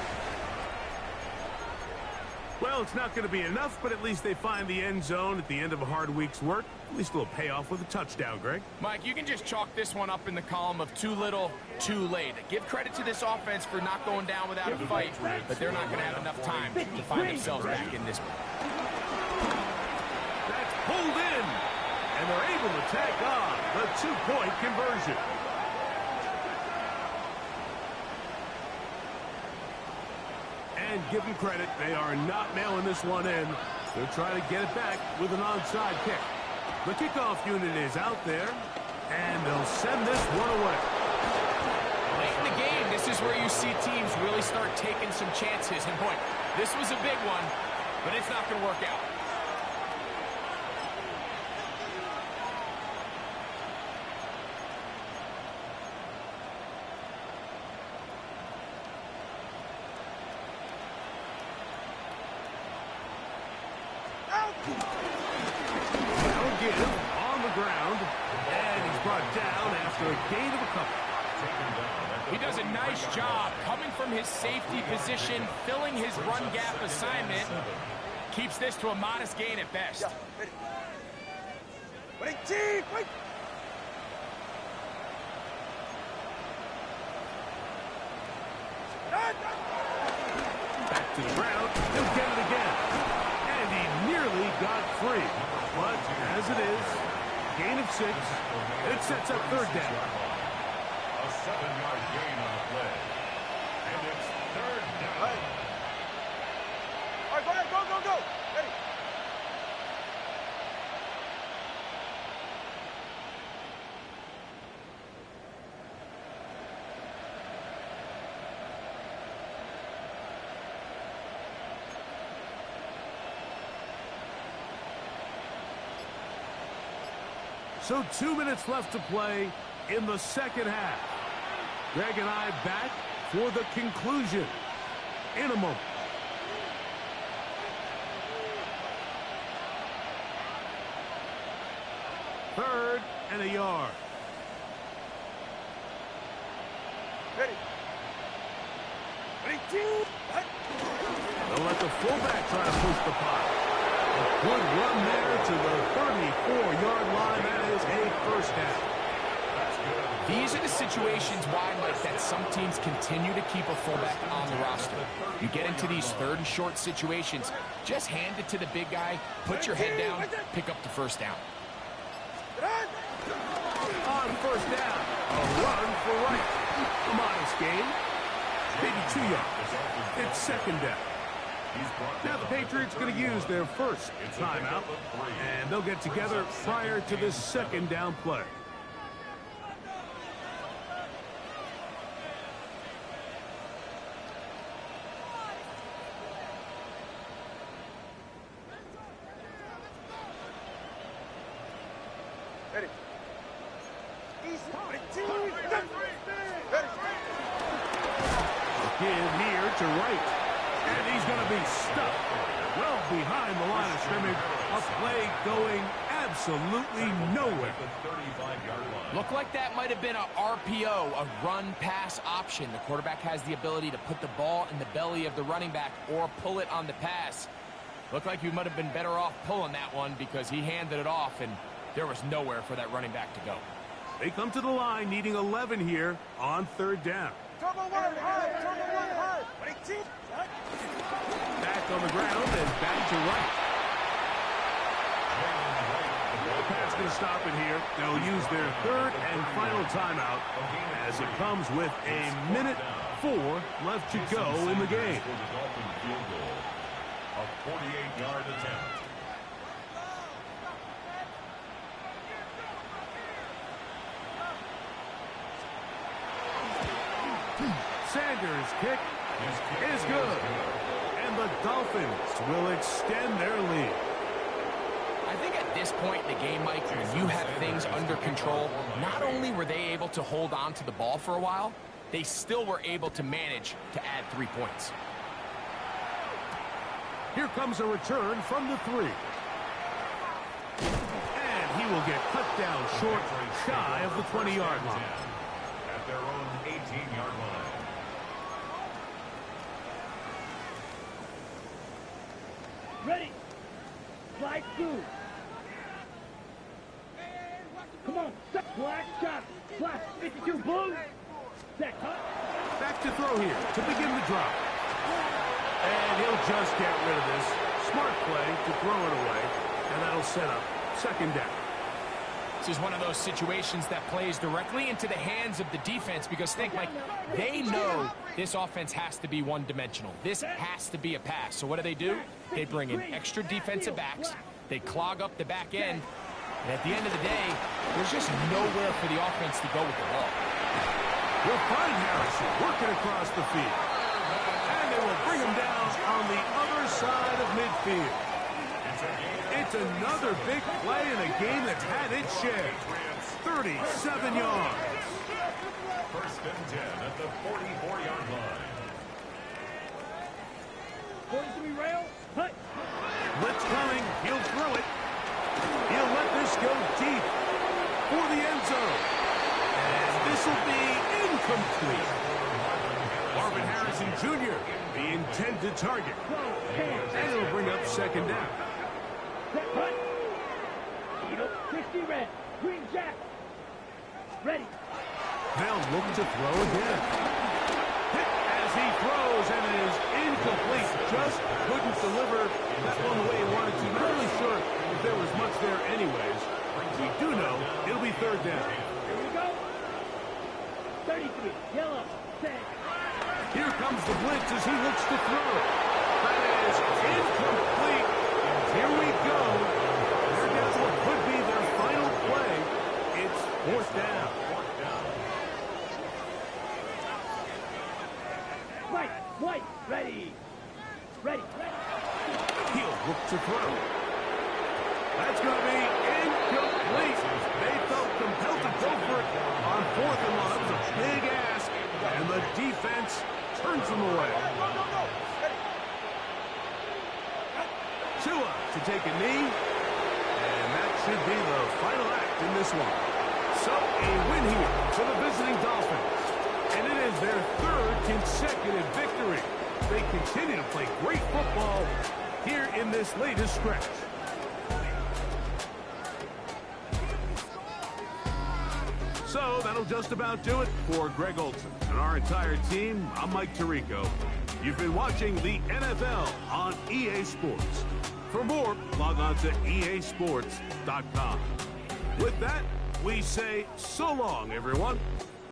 Well, it's not going to be enough, but at least they find the end zone at the end of a hard week's work. At least a little payoff with a touchdown, Greg. Mike, you can just chalk this one up in the column of too little, too late. Give credit to this offense for not going down without a fight, but they're not going to have enough time to find themselves back in this one. That's pulled in, and they're able to tack on the 2-point conversion. And give them credit, they are not mailing this one in. They're trying to get it back with an onside kick. The kickoff unit is out there, and they'll send this one away. Late in the game, this is where you see teams really start taking some chances. And boy, this was a big one, but it's not going to work out. On the ground, and he's brought down after a gain of a couple. He does a nice job coming from his safety position, filling his run gap assignment. Keeps this to a modest gain at best. Wait. Back to the ground, he'll get it again. And he nearly got free. But as it is, gain of 6, it sets up 3rd down. A 7-yard gain on the play. And it's 3rd down. All right, go ahead, go. Ready. So 2 minutes left to play in the second half. Greg and I back for the conclusion in a moment. Third and a yard. Ready. They'll let the fullback try to push the pot. A good run there to the 34-yard line. That is a 1st down. These are the situations why, Mike, that some teams continue to keep a fullback on the roster. You get into these 3rd and short situations, just hand it to the big guy, put your head down, pick up the 1st down. On 1st down, a run for right. A modest gain, maybe 2 yards. It's 2nd down. Now the Patriots going to use their 1st timeout, and they'll get together prior to this 2nd down play. Ready. Give here to right. And he's going to be stuck well behind the line of scrimmage. A play going absolutely nowhere. Looked like that might have been a RPO, a run-pass option. The quarterback has the ability to put the ball in the belly of the running back or pull it on the pass. Looked like you might have been better off pulling that one because he handed it off, and there was nowhere for that running back to go. They come to the line needing 11 here on 3rd down. Turbo one high. Back on the ground and back to right. The pass going to stop it here. They'll use their 3rd and final timeout as it comes with a minute 4 left to go in the game. A 48-yard attempt. Sanders' kick is good. And the Dolphins will extend their lead. I think at this point in the game, Mike, when you have things under control, not only were they able to hold on to the ball for a while, they still were able to manage to add 3 points. Here comes a return from the 3. And he will get cut down short, shy of the 20-yard line. at their own 18-yard line. Ready. Slide through. Come on. Black shot. Black 52 blue. Set cut. Back to throw here to begin the drop. And he'll just get rid of this. Smart play to throw it away. And that'll set up second down. This is one of those situations that plays directly into the hands of the defense because think, Mike, they know this offense has to be one-dimensional. This has to be a pass. So what do? They bring in extra defensive backs. They clog up the back end. And at the end of the day, there's just nowhere for the offense to go with the ball. We'll find Harrison working across the field. And they will bring him down on the other side of midfield. It's another big play in a game that's had its share. 37 yards. First and 10 at the 44-yard line. 43 rail. Hut. Blitz coming. He'll throw it. He'll let this go deep for the end zone. And this will be incomplete. Marvin Harrison Jr., the intended target. And it'll bring up second down. Set cut. 60 red. Green jack. Ready. They'll look to throw again. Hit as he throws, and it is incomplete. Just couldn't deliver that one the way he wanted to. Not really sure if there was much there anyways. We do know it'll be third down. Here we go. 33. Yellow. Set. Here comes the blitz as he looks to throw. That is incomplete. Here we go. They're down to what could be their final play. It's fourth down. White. Ready. Ready. He'll look to throw. That's going to be incomplete. They felt compelled to go for it on fourth and long. It was a big ask, and the defense turns them away. Tua to take a knee, and that should be the final act in this one. So a win here for the visiting Dolphins, and it is their third consecutive victory. They continue to play great football here in this latest stretch. So that'll just about do it for Greg Olson and our entire team. I'm Mike Tirico. You've been watching the NFL on EA Sports. For more, log on to easports.com. With that, we say so long, everyone.